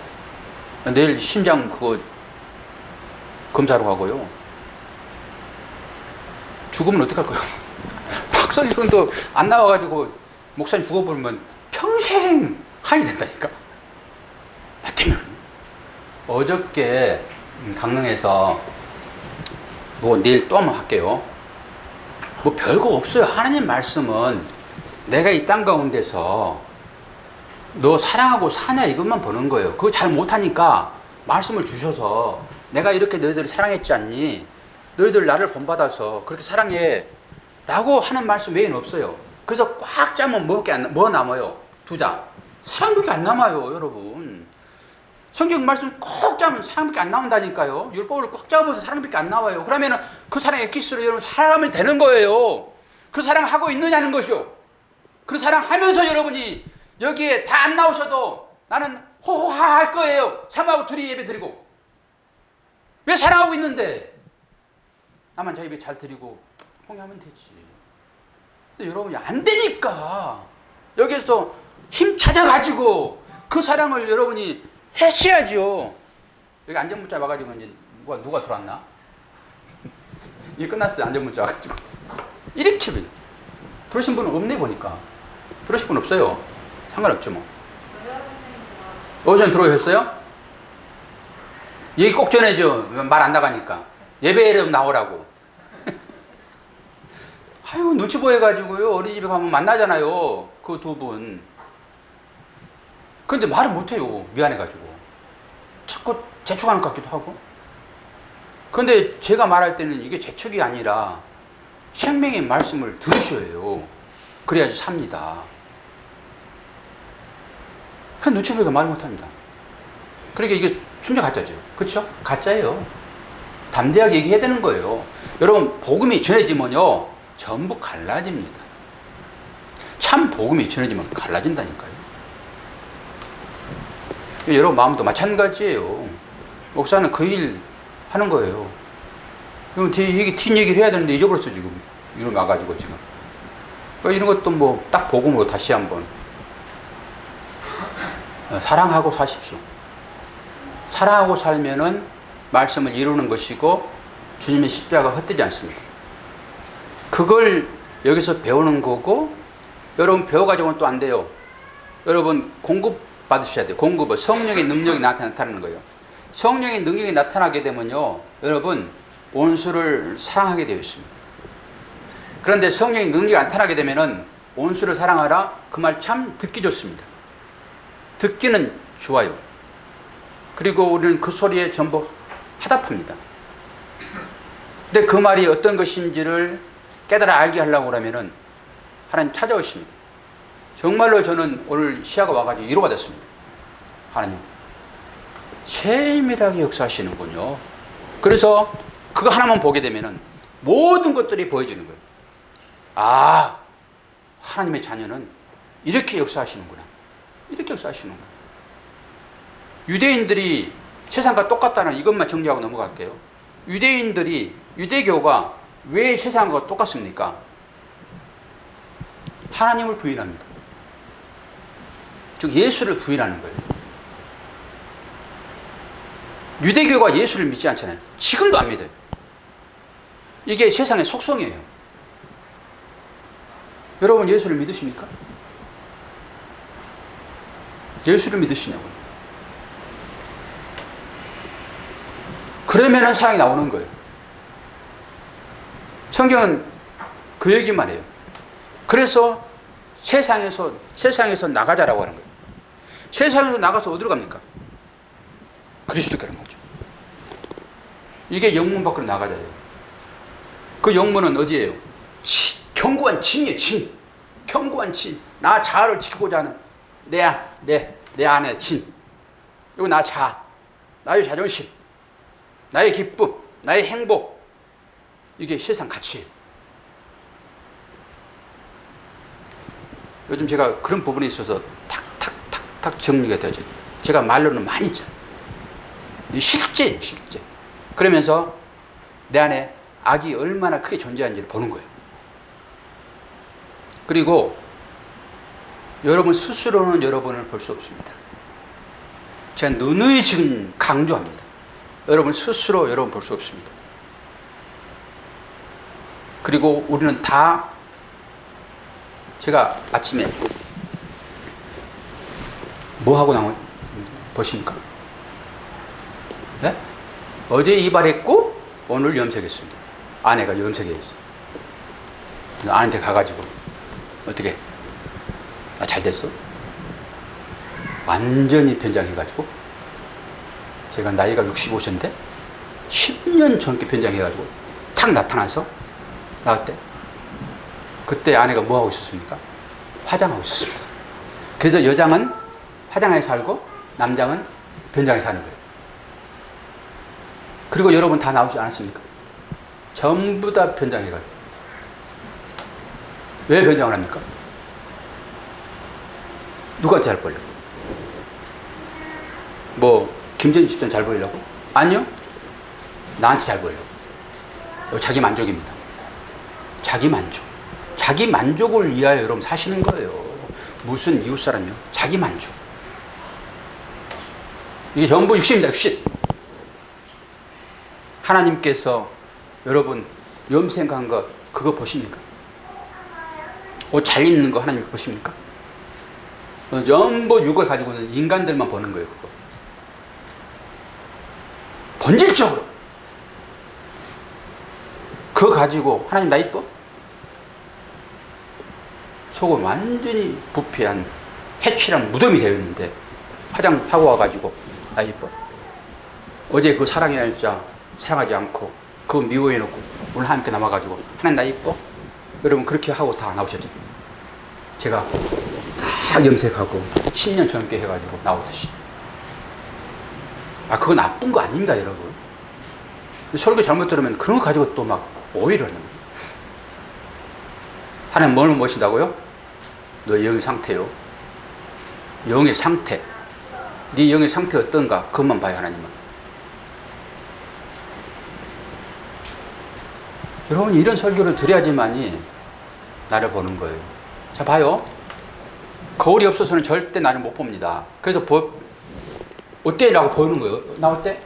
내일 심장 그거 검사로 가고요. 죽으면 어떡할 거예요? 박설경도 안 나와가지고 목사님 죽어버리면 평생 한이 된다니까. 나 때문에. 어저께 강릉에서 뭐 내일 또 한번 할게요. 뭐 별거 없어요. 하나님 말씀은 내가 이 땅 가운데서 너 사랑하고 사냐 이것만 보는 거예요. 그거 잘 못하니까 말씀을 주셔서 내가 이렇게 너희들을 사랑했지 않니? 너희들 나를 본받아서 그렇게 사랑해 라고 하는 말씀 외에는 없어요. 그래서 꽉 짜면 뭐 남아요? 2장. 사랑밖에 안 남아요, 여러분. 성경 말씀 꼭 짜면 사랑밖에 안 나온다니까요. 율법을 꽉 잡아서 사랑밖에 안 나와요. 그러면 그 사랑의 키스로 여러분 사랑하면 되는 거예요. 그 사랑하고 있느냐는 것이요. 그 사랑하면서 여러분이 여기에 다 안 나오셔도 나는 호호하 할 거예요. 삼하고 둘이 예배 드리고. 왜 사랑하고 있는데? 나만 자 예배 잘 드리고 홍해하면 되지. 근데 여러분이 안 되니까 여기서 힘 찾아가지고 그 사랑을 여러분이 했어야죠. 여기 안전문자 와가지고 이제 누가 들어왔나? 이게 끝났어요. 안전문자 와가지고. 이렇게 들으신 분은 없네 보니까. 들으신 분 없어요. 상관없죠 뭐. 어제는 들어오셨어요? 얘기 꼭 전해줘. 말 안 나가니까. 예배에 좀 나오라고. 아유 눈치 보여가지고요. 어린이집에 가면 만나잖아요. 그 2분. 근데 말을 못해요. 미안해가지고. 자꾸 재촉하는 것 같기도 하고. 근데 제가 말할 때는 이게 재촉이 아니라 생명의 말씀을 들으셔야 해요. 그래야지 삽니다. 그냥 눈치 보이가 말 못합니다. 그러니까 이게 순전 가짜죠. 그렇죠? 가짜예요. 담대하게 얘기해야 되는 거예요. 여러분 복음이 전해지면요 전부 갈라집니다. 참 복음이 전해지면 갈라진다니까요. 여러분 마음도 마찬가지예요. 목사는 그 일 하는 거예요. 그럼 뒷 얘기를 해야 되는데 잊어버렸어 지금. 이런 와가지고 지금. 이런 것도 뭐 딱 복음으로 다시 한번 사랑하고 사십시오. 사랑하고 살면은 말씀을 이루는 것이고 주님의 십자가가 헛되지 않습니다. 그걸 여기서 배우는 거고 여러분 배워가지고는 또 안 돼요. 여러분 공급 받으셔야 돼요. 공급을 성령의 능력이 나타나는 거예요. 성령의 능력이 나타나게 되면요 여러분 원수를 사랑하게 되어 있습니다. 그런데 성령의 능력이 나타나게 되면은 원수를 사랑하라 그 말 참 듣기 좋습니다. 듣기는 좋아요. 그리고 우리는 그 소리에 전부 화답합니다. 근데 그 말이 어떤 것인지를 깨달아 알게 하려고 하면은 하나님 찾아오십니다. 정말로 저는 오늘 시야가 와가지고 위로가 됐습니다. 하나님 세밀하게 역사하시는군요. 그래서 그거 하나만 보게 되면은 모든 것들이 보여지는 거예요. 아, 하나님의 자녀는 이렇게 역사하시는구나. 이렇게 역사하시는구나. 유대인들이 세상과 똑같다는 이것만 정리하고 넘어갈게요. 유대교가 왜 세상과 똑같습니까? 하나님을 부인합니다. 즉 예수를 부인하는 거예요. 유대교가 예수를 믿지 않잖아요. 지금도 안 믿어요. 이게 세상의 속성이에요. 여러분 예수를 믿으십니까? 예수를 믿으시냐고요. 그러면은 사랑이 나오는 거예요. 성경은 그 얘기만 해요. 그래서 세상에서 나가자라고 하는 거예요. 세상에서 나가서 어디로 갑니까? 그리스도께로 가죠. 이게 영문 밖으로 나가자예요. 그 영문은 어디예요? 견고한 진이에요. 진. 견고한 진. 나 자아를 지키고자 하는 내 안에 진. 이거 나 자아. 나의 자존심. 나의 기쁨. 나의 행복. 이게 세상 가치예요. 요즘 제가 그런 부분에 있어서 탁탁탁탁 정리가 되어져. 제가 말로는 많이 있잖아요. 실제. 그러면서 내 안에 악이 얼마나 크게 존재하는지를 보는 거예요. 그리고 여러분 스스로는 여러분을 볼 수 없습니다. 제가 누누이 지금 강조합니다. 여러분 스스로 여러분 볼 수 없습니다. 그리고 우리는 다 제가 아침에 뭐 하고 나온 보십니까? 네? 어제 이발했고 오늘 염색했습니다. 아내가 염색했어요. 아내한테 가가지고 어떻게? 나 잘 됐어? 완전히 변장해가지고 제가 나이가 65세인데 10년 전께 변장해가지고 탁 나타나서 나왔대. 그때 아내가 뭐 하고 있었습니까? 화장하고 있었습니다. 그래서 여장은 화장에 살고 남장은 변장에 사는 거예요. 그리고 여러분 다 나오지 않았습니까? 전부 다 변장해가지고. 왜 변장을 합니까? 누구한테 잘 보이려고? 뭐 김정일 집사님 잘 보이려고? 아니요. 나한테 잘 보이려고. 자기 만족입니다. 자기 만족. 자기 만족을 위하여 여러분 사시는 거예요. 무슨 이웃 사람이요? 자기 만족. 이게 전부 육신입니다. 육신. 하나님께서 여러분 염색한 거 그거 보십니까? 옷 잘 입는 거 하나님 보십니까? 전부 육을 가지고 있는 인간들만 보는 거예요. 그거. 본질적으로 그거 가지고 하나님 나 이뻐? 속은 완전히 부패한 해취한 무덤이 되어 있는데 화장하고 와가지고 나 이뻐? 어제 그 사랑의 날짜 사랑하지 않고 그거 미워해놓고 오늘 하나님께 남아가지고 하나님 나 이뻐? 여러분 그렇게 하고 다 나오셨죠? 제가 다 염색하고 10년 젊게 해가지고 나오듯이. 그거 나쁜 거 아닙니다, 여러분. 설교 잘못 들으면 그런 거 가지고 또 막 오해를 하는 거예요. 하나님 뭘 모신다고요? 너의 영의 상태요. 영의 상태. 네 영의 상태 어떤가? 그것만 봐요, 하나님은. 여러분 이런 설교를 드려야지만이 나를 보는 거예요. 자, 봐요. 거울이 없어서는 절대 나를 못 봅니다. 그래서 어때? 라고 보이는 거예요. 나 어때?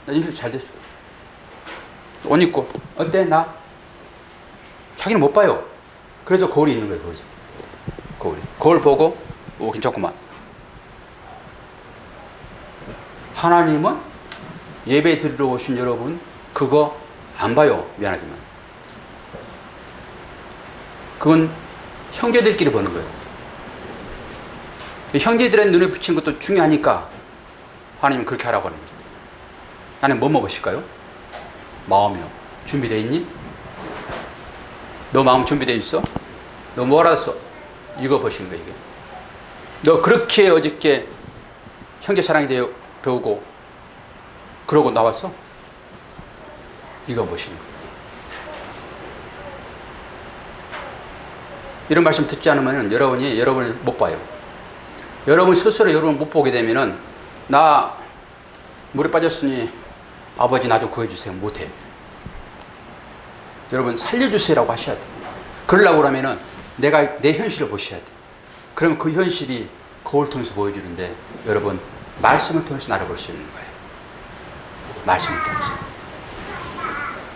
나 입술 잘 됐어. 옷 입고 어때? 나? 자기는 못 봐요. 그래서 거울이 있는 거예요. 거울이. 거울 보고 오 괜찮구만. 하나님은 예배 드리러 오신 여러분 그거 안 봐요. 미안하지만. 그건 형제들끼리 보는 거예요. 형제들의 눈에 붙인 것도 중요하니까 하나님은 그렇게 하라고 하는 거죠. 나는 뭐 먹으실까요? 마음이요. 준비되어 있니? 너 마음 준비되어 있어? 너 뭐 알았어? 이거 보시는 거예요, 이게. 너 그렇게 어저께 형제 사랑에 대해 배우고 그러고 나왔어? 이거 보시는 거예요. 이런 말씀 듣지 않으면 여러분이 여러분을 못 봐요. 여러분 스스로 여러분을 못 보게 되면은 나 물에 빠졌으니 아버지 나 좀 구해주세요. 못해. 여러분 살려주세요라고 하셔야 돼요. 그러려고 그러면은 내가 내 현실을 보셔야 돼요. 그러면 그 현실이 거울 통해서 보여주는데 여러분 말씀을 통해서 나를 볼 수 있는 거예요. 말씀을 통해서.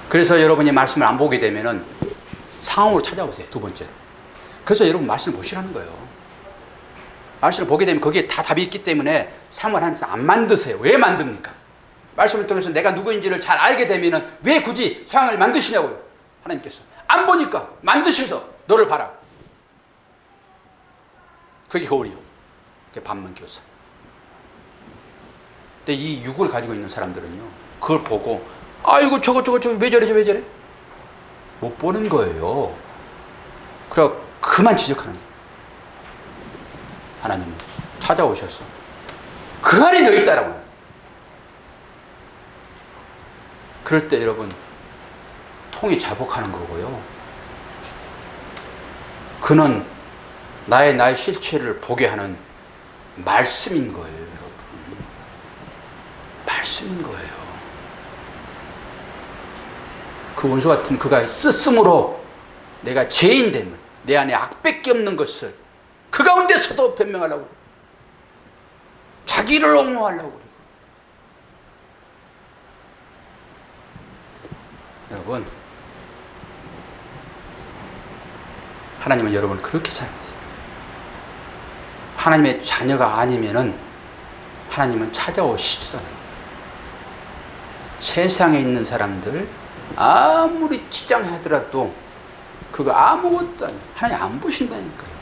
그래서 여러분이 말씀을 안 보게 되면은 상황으로 찾아오세요. 두 번째로. 그래서 여러분 말씀을 보시라는 거예요. 말씀을 보게 되면 거기에 다 답이 있기 때문에 상황을 하나님께서 안 만드세요. 왜 만듭니까? 말씀을 통해서 내가 누구인지를 잘 알게 되면은 왜 굳이 상황을 만드시냐고요. 하나님께서. 안 보니까 만드셔서 너를 봐라. 그게 거울이요. 그게 반문교사. 근데 이 육을 가지고 있는 사람들은요. 그걸 보고 아이고 저거 왜 저래? 못 보는 거예요. 그래 그만 지적하는 거예요. 하나님은 찾아오셔서 그 안에 너 있다라고. 그럴 때 여러분 통이 자복하는 거고요. 그는 나의 실체를 보게 하는 말씀인 거예요, 여러분. 말씀인 거예요. 그 원수 같은 그가 쓰씀으로 내가 죄인됨을, 내 안에 악밖에 없는 것을 그 가운데서도 변명하려고 그래요. 자기를 옹호하려고 그래요. 여러분, 하나님은 여러분을 그렇게 사랑하세요. 하나님의 자녀가 아니면은 하나님은 찾아오시지도 않아요. 세상에 있는 사람들 아무리 치장하더라도 그거 아무것도 아니에요. 하나님 안 보신다니까요.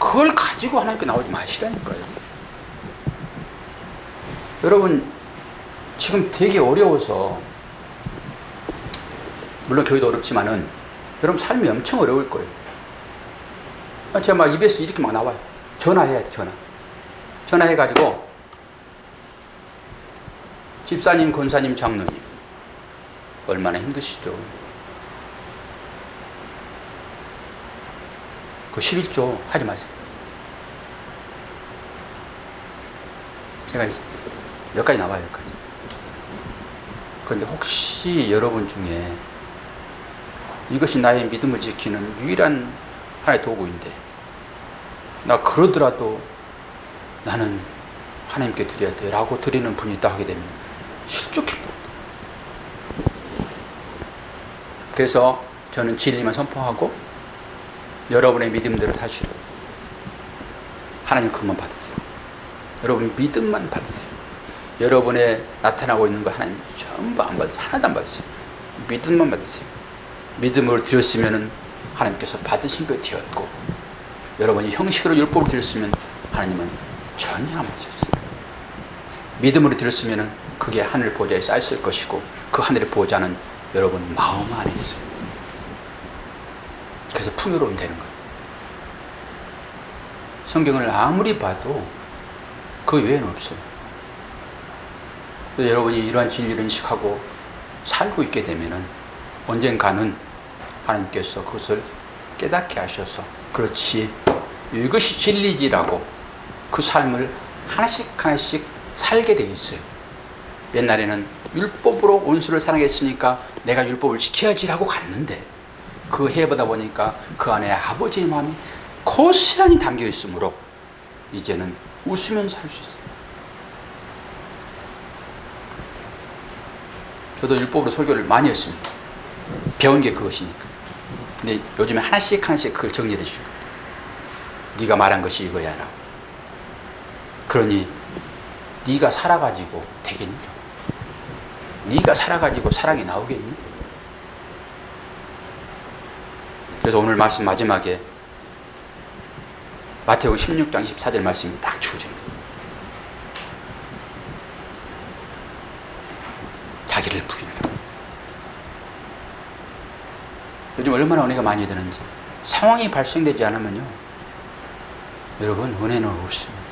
그걸 가지고 하나님께 나오지 마시라니까요. 여러분, 지금 되게 어려워서, 물론 교회도 어렵지만은 여러분 삶이 엄청 어려울 거예요. 제가 막 입에서 이렇게 막 나와요. 전화해야 돼, 전화해가지고 집사님, 권사님, 장로님 얼마나 힘드시죠. 그 11조 하지 마세요. 제가 여기까지 나와요, 여기까지. 그런데 혹시 여러분 중에 이것이 나의 믿음을 지키는 유일한 하나의 도구인데, 나 그러더라도 나는 하나님께 드려야 돼 라고 드리는 분이 있다 하게 되면 실족해버립니다. 그래서 저는 진리만 선포하고 여러분의 믿음대로 사시라. 하나님 그것만 받으세요. 여러분 믿음만 받으세요. 여러분의 나타나고 있는 거 하나님 전부 안 받으세요. 하나도 안 받으세요. 믿음만 받으세요. 믿음으로 드렸으면 하나님께서 받으신 게 되었고, 여러분이 형식으로 율법을 드렸으면 하나님은 전혀 안 받으셨어요. 믿음으로 드렸으면 그게 하늘 보좌에 쌓였을 것이고, 그 하늘의 보좌는 여러분 마음 안에 있어요. 그래서 풍요로움 되는 거예요. 성경을 아무리 봐도 그 외에는 없어요. 그래서 여러분이 이러한 진리를 인식하고 살고 있게 되면은 언젠가는 하나님께서 그것을 깨닫게 하셔서, 그렇지, 이것이 진리지라고 그 삶을 하나씩 하나씩 살게 돼 있어요. 옛날에는 율법으로 원수를 사랑했으니까 내가 율법을 지켜야지라고 갔는데, 그 해보다 보니까 그 안에 아버지의 마음이 고스란히 담겨 있으므로 이제는 웃으면서 할 수 있어요. 저도 율법으로 설교를 많이 했습니다. 배운 게 그것이니까. 근데 요즘에 하나씩 하나씩 그걸 정리해 주시고, 네가 말한 것이 이거야 라고. 그러니 네가 살아가지고 되겠니? 네가 살아가지고 사랑이 나오겠니? 그래서 오늘 말씀 마지막에 마태복음 16장 24절 말씀이 딱 주어집니다. 자기를 부리라. 요즘 얼마나 은혜가 많이 되는지. 상황이 발생되지 않으면요, 여러분 은혜는 없습니다.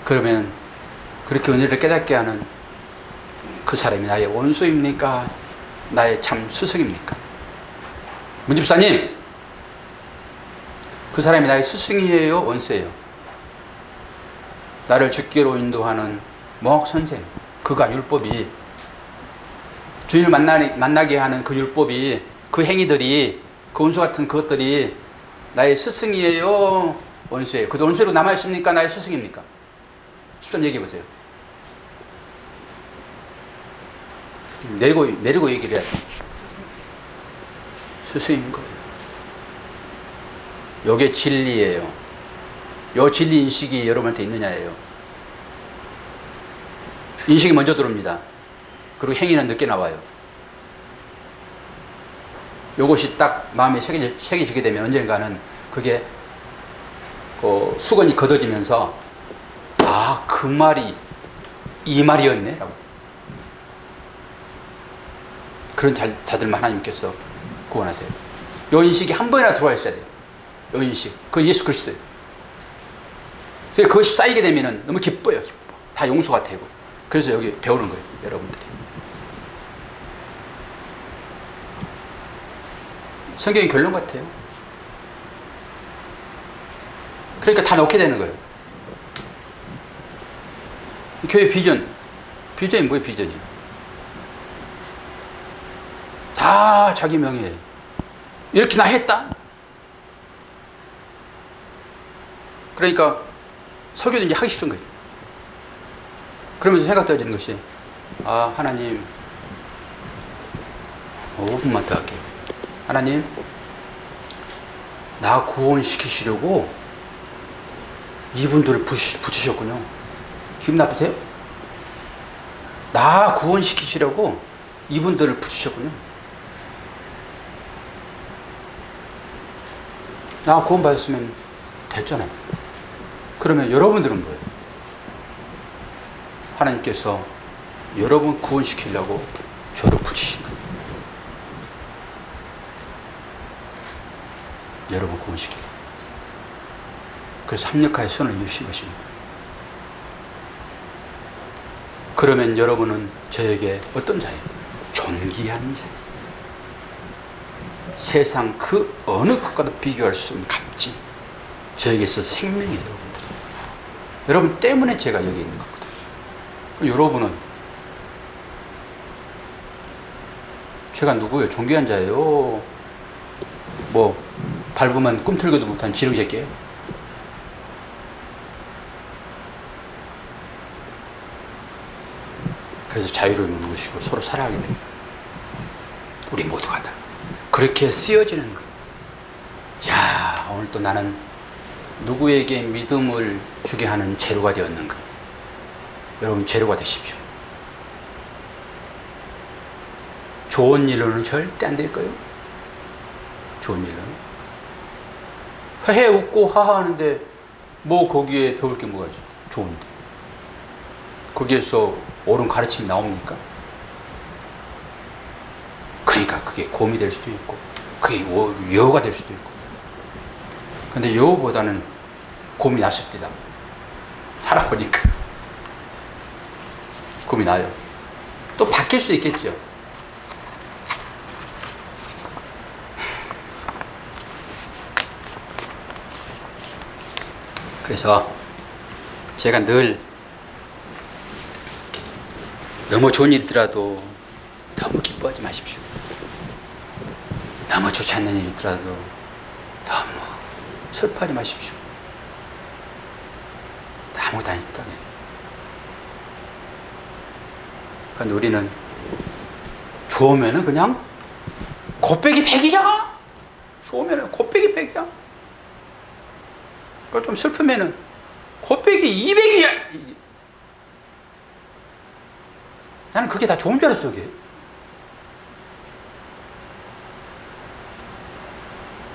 그러면 그렇게 은혜를 깨닫게 하는 그 사람이 나의 원수입니까? 나의 참 스승입니까? 문집사님, 그 사람이 나의 스승이에요? 원수예요? 나를 죽기로 인도하는 목선생, 그가 율법이, 주인을 만나게 하는 그 율법이, 그 행위들이, 그 원수 같은 그것들이 나의 스승이에요? 원수예요? 그 원수로 남아있습니까? 나의 스승입니까? 13 얘기해 보세요. 내리고 얘기를 해야 돼. 스승인 거예요. 요게 진리예요. 요 진리 인식이 여러분한테 있느냐예요. 인식이 먼저 들어옵니다. 그리고 행위는 늦게 나와요. 요것이 딱 마음에 새겨지게 되면 언젠가는 그게 수건이 걷어지면서, 아, 그 말이 이 말이었네 라고. 그런 자들만 하나님께서 구원하세요. 요 인식이 한 번이나 들어와 있어야 돼요. 요 인식. 그 예수 그리스도예요. 그래서 그것이 쌓이게 되면 너무 기뻐요. 기뻐. 다 용서가 되고. 그래서 여기 배우는 거예요, 여러분들이. 성경의 결론 같아요. 그러니까 다 넣게 되는 거예요. 교회 비전이 뭐예요, 비전이? 다 자기 명예예요. 이렇게 나 했다? 그러니까 설교도 이제 하기 싫은 거예요. 그러면서 생각되어지는 것이, 아, 하나님, 5분만 더 할게요. 하나님, 나 구원시키시려고 이분들을 붙이셨군요. 기분 나쁘세요? 나 구원시키시려고 이분들을 붙이셨군요. 나 구원받았으면 됐잖아요. 그러면 여러분들은 뭐예요? 하나님께서 여러분 구원시키려고 저를 붙이신 거예요. 여러분 구원시키려고. 그래서 합력하여 손을 이으신 것입니다. 그러면 여러분은 저에게 어떤 자예요? 존귀한 자. 세상 그 어느 것과도 비교할 수 없는 값진, 저에게 있어서 생명이에요, 여러분들. 여러분 때문에 제가 여기 있는 거거든요. 여러분은 제가 누구예요? 존귀한 자예요? 뭐 밟으면 꿈틀거도 못한 지렁새끼예요? 그래서 자유로움을 누리시고 서로 사랑하게 됩니다. 우리 모두가 다 그렇게 쓰여지는 것. 자, 오늘 또 나는 누구에게 믿음을 주게 하는 재료가 되었는가. 여러분 재료가 되십시오. 좋은 일로는 절대 안 될 거예요. 좋은 일로는 해 웃고 하하하는데 뭐 거기에 배울 게 뭐가 좋은데, 거기에서 옳은 가르침이 나옵니까? 그러니까 그게 곰이 될 수도 있고 그게 여우가 될 수도 있고. 근데 여우보다는 곰이 낫습니다. 살아보니까 곰이 나아요. 또 바뀔 수 있겠죠. 그래서 제가 늘 너무 좋은 일이더라도 너무 기뻐하지 마십시오. 너무 좋지 않는 일이더라도 너무 슬퍼하지 마십시오. 아무것도 아닙니다. 그런데 우리는 좋으면은 그냥 곱빼기 100이야. 좋으면은 곱빼기 100이야. 좀 슬프면은 곱빼기 200이야. 나는 그게 다 좋은 줄 알았어, 그게.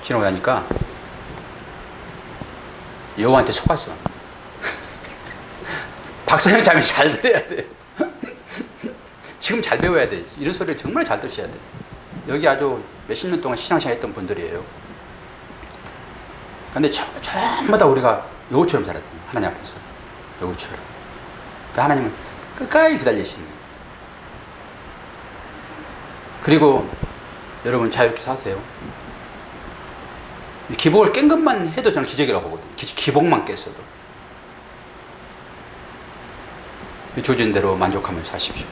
지나고 나니까 여우한테 속았어. 박사형 자매 잘 들어야 돼. 지금 잘 배워야 돼. 이런 소리를 정말 잘 들으셔야 돼. 여기 아주 몇십 년 동안 신앙생활 했던 분들이에요. 근데 전부 다 우리가 여우처럼 살았던 거예요. 하나님 앞에서. 여우처럼. 그 하나님은 끝까지 기다리시는 거예요. 그리고 여러분 자유롭게 사세요. 기복을 깬 것만 해도 저는 기적이라고 보거든요. 기복만 깼어도. 주어진 대로 만족하면서 사십시오.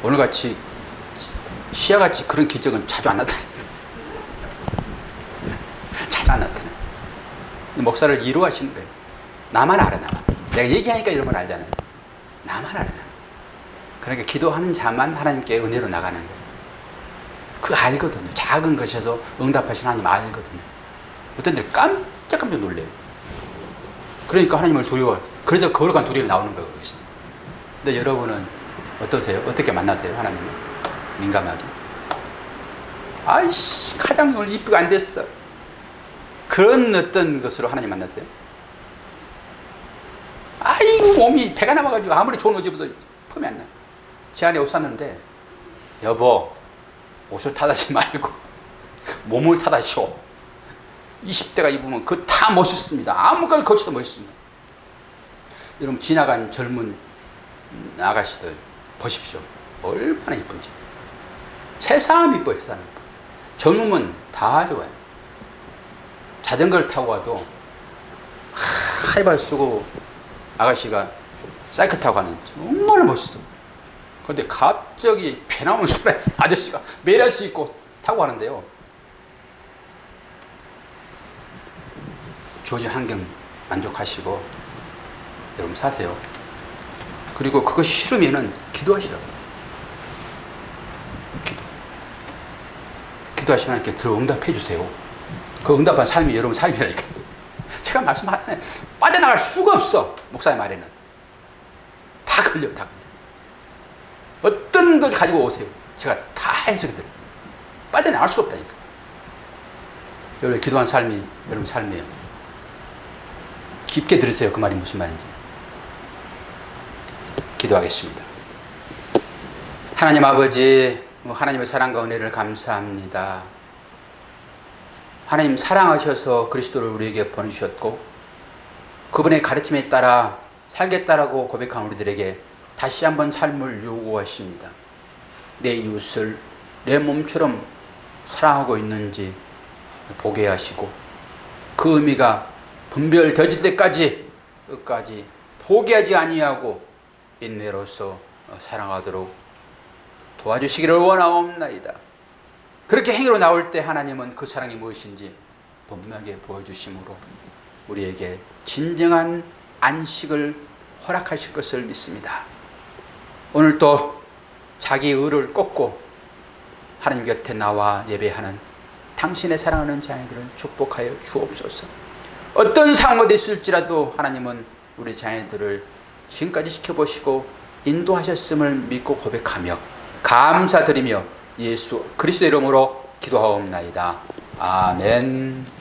오늘같이 시야같이 그런 기적은 자주 안 나타납니다. 자주 안 나타나요. 목사를 이루하시는 거예요. 나만 알아, 나만. 내가 얘기하니까 이런 걸 알잖아요. 나만 알아, 나만. 그러니까 기도하는 자만 하나님께 은혜로 나가는 거예요. 그거 알거든요. 작은 것에서 응답하시는 하나님 알거든요. 어떤 데 깜짝깜짝 놀래요. 그러니까 하나님을 두려워요. 그래서 거룩한 두려움이 나오는 거예요. 근데 여러분은 어떠세요? 어떻게 만나세요? 하나님을? 민감하게. 아이씨, 가장 오늘 이쁘게 안 됐어. 그런 어떤 것으로 하나님 만나세요? 아이고, 몸이 배가 남아가지고 아무리 좋은 옷 입어도 폼이 안 나. 제 안에 옷 샀는데, 여보, 옷을 타다지 말고 몸을 타다시오. 20대가 입으면 그거 다 멋있습니다. 아무거나 거쳐도 멋있습니다. 여러분, 지나간 젊은 아가씨들 보십시오. 얼마나 이쁜지. 세상 이뻐요, 세상 이뻐. 젊으면 다 좋아요. 자전거를 타고 가도 하이발 쓰고 아가씨가 사이클 타고 가는 정말 멋있어. 근데 갑자기 배 나오는 소리에 아저씨가 메리스 입고 타고 가는데요. 주어진 환경 만족하시고 여러분 사세요. 그리고 그거 싫으면은 기도하시라고. 기도하시면 이렇게 더 응답해 주세요. 그 응답한 삶이 여러분 삶이라니까. 제가 말씀하잖아요. 빠져나갈 수가 없어. 목사님 말에는. 다 걸려, 다 걸려. 어떤 걸 가지고 오세요. 제가 다 해석해드려요. 빠져나갈 수가 없다니까. 여러분 기도한 삶이 여러분 삶이에요. 깊게 들으세요. 그 말이 무슨 말인지. 기도하겠습니다. 하나님 아버지, 하나님의 사랑과 은혜를 감사합니다. 하나님 사랑하셔서 그리스도를 우리에게 보내주셨고 그분의 가르침에 따라 살겠다라고 고백한 우리들에게 다시 한번 삶을 요구하십니다. 내 이웃을 내 몸처럼 사랑하고 있는지 보게 하시고 그 의미가 분별되어질 때까지 끝까지 포기하지 아니하고 인내로서 사랑하도록 도와주시기를 원하옵나이다. 그렇게 행위로 나올 때 하나님은 그 사랑이 무엇인지 분명하게 보여주심으로 우리에게 진정한 안식을 허락하실 것을 믿습니다. 오늘 또 자기 의를 꺾고 하나님 곁에 나와 예배하는 당신의 사랑하는 자녀들을 축복하여 주옵소서. 어떤 상황이 있을지라도 하나님은 우리 자녀들을 지금까지 지켜보시고 인도하셨음을 믿고 고백하며 감사드리며 예수 그리스도 이름으로 기도하옵나이다. 아멘.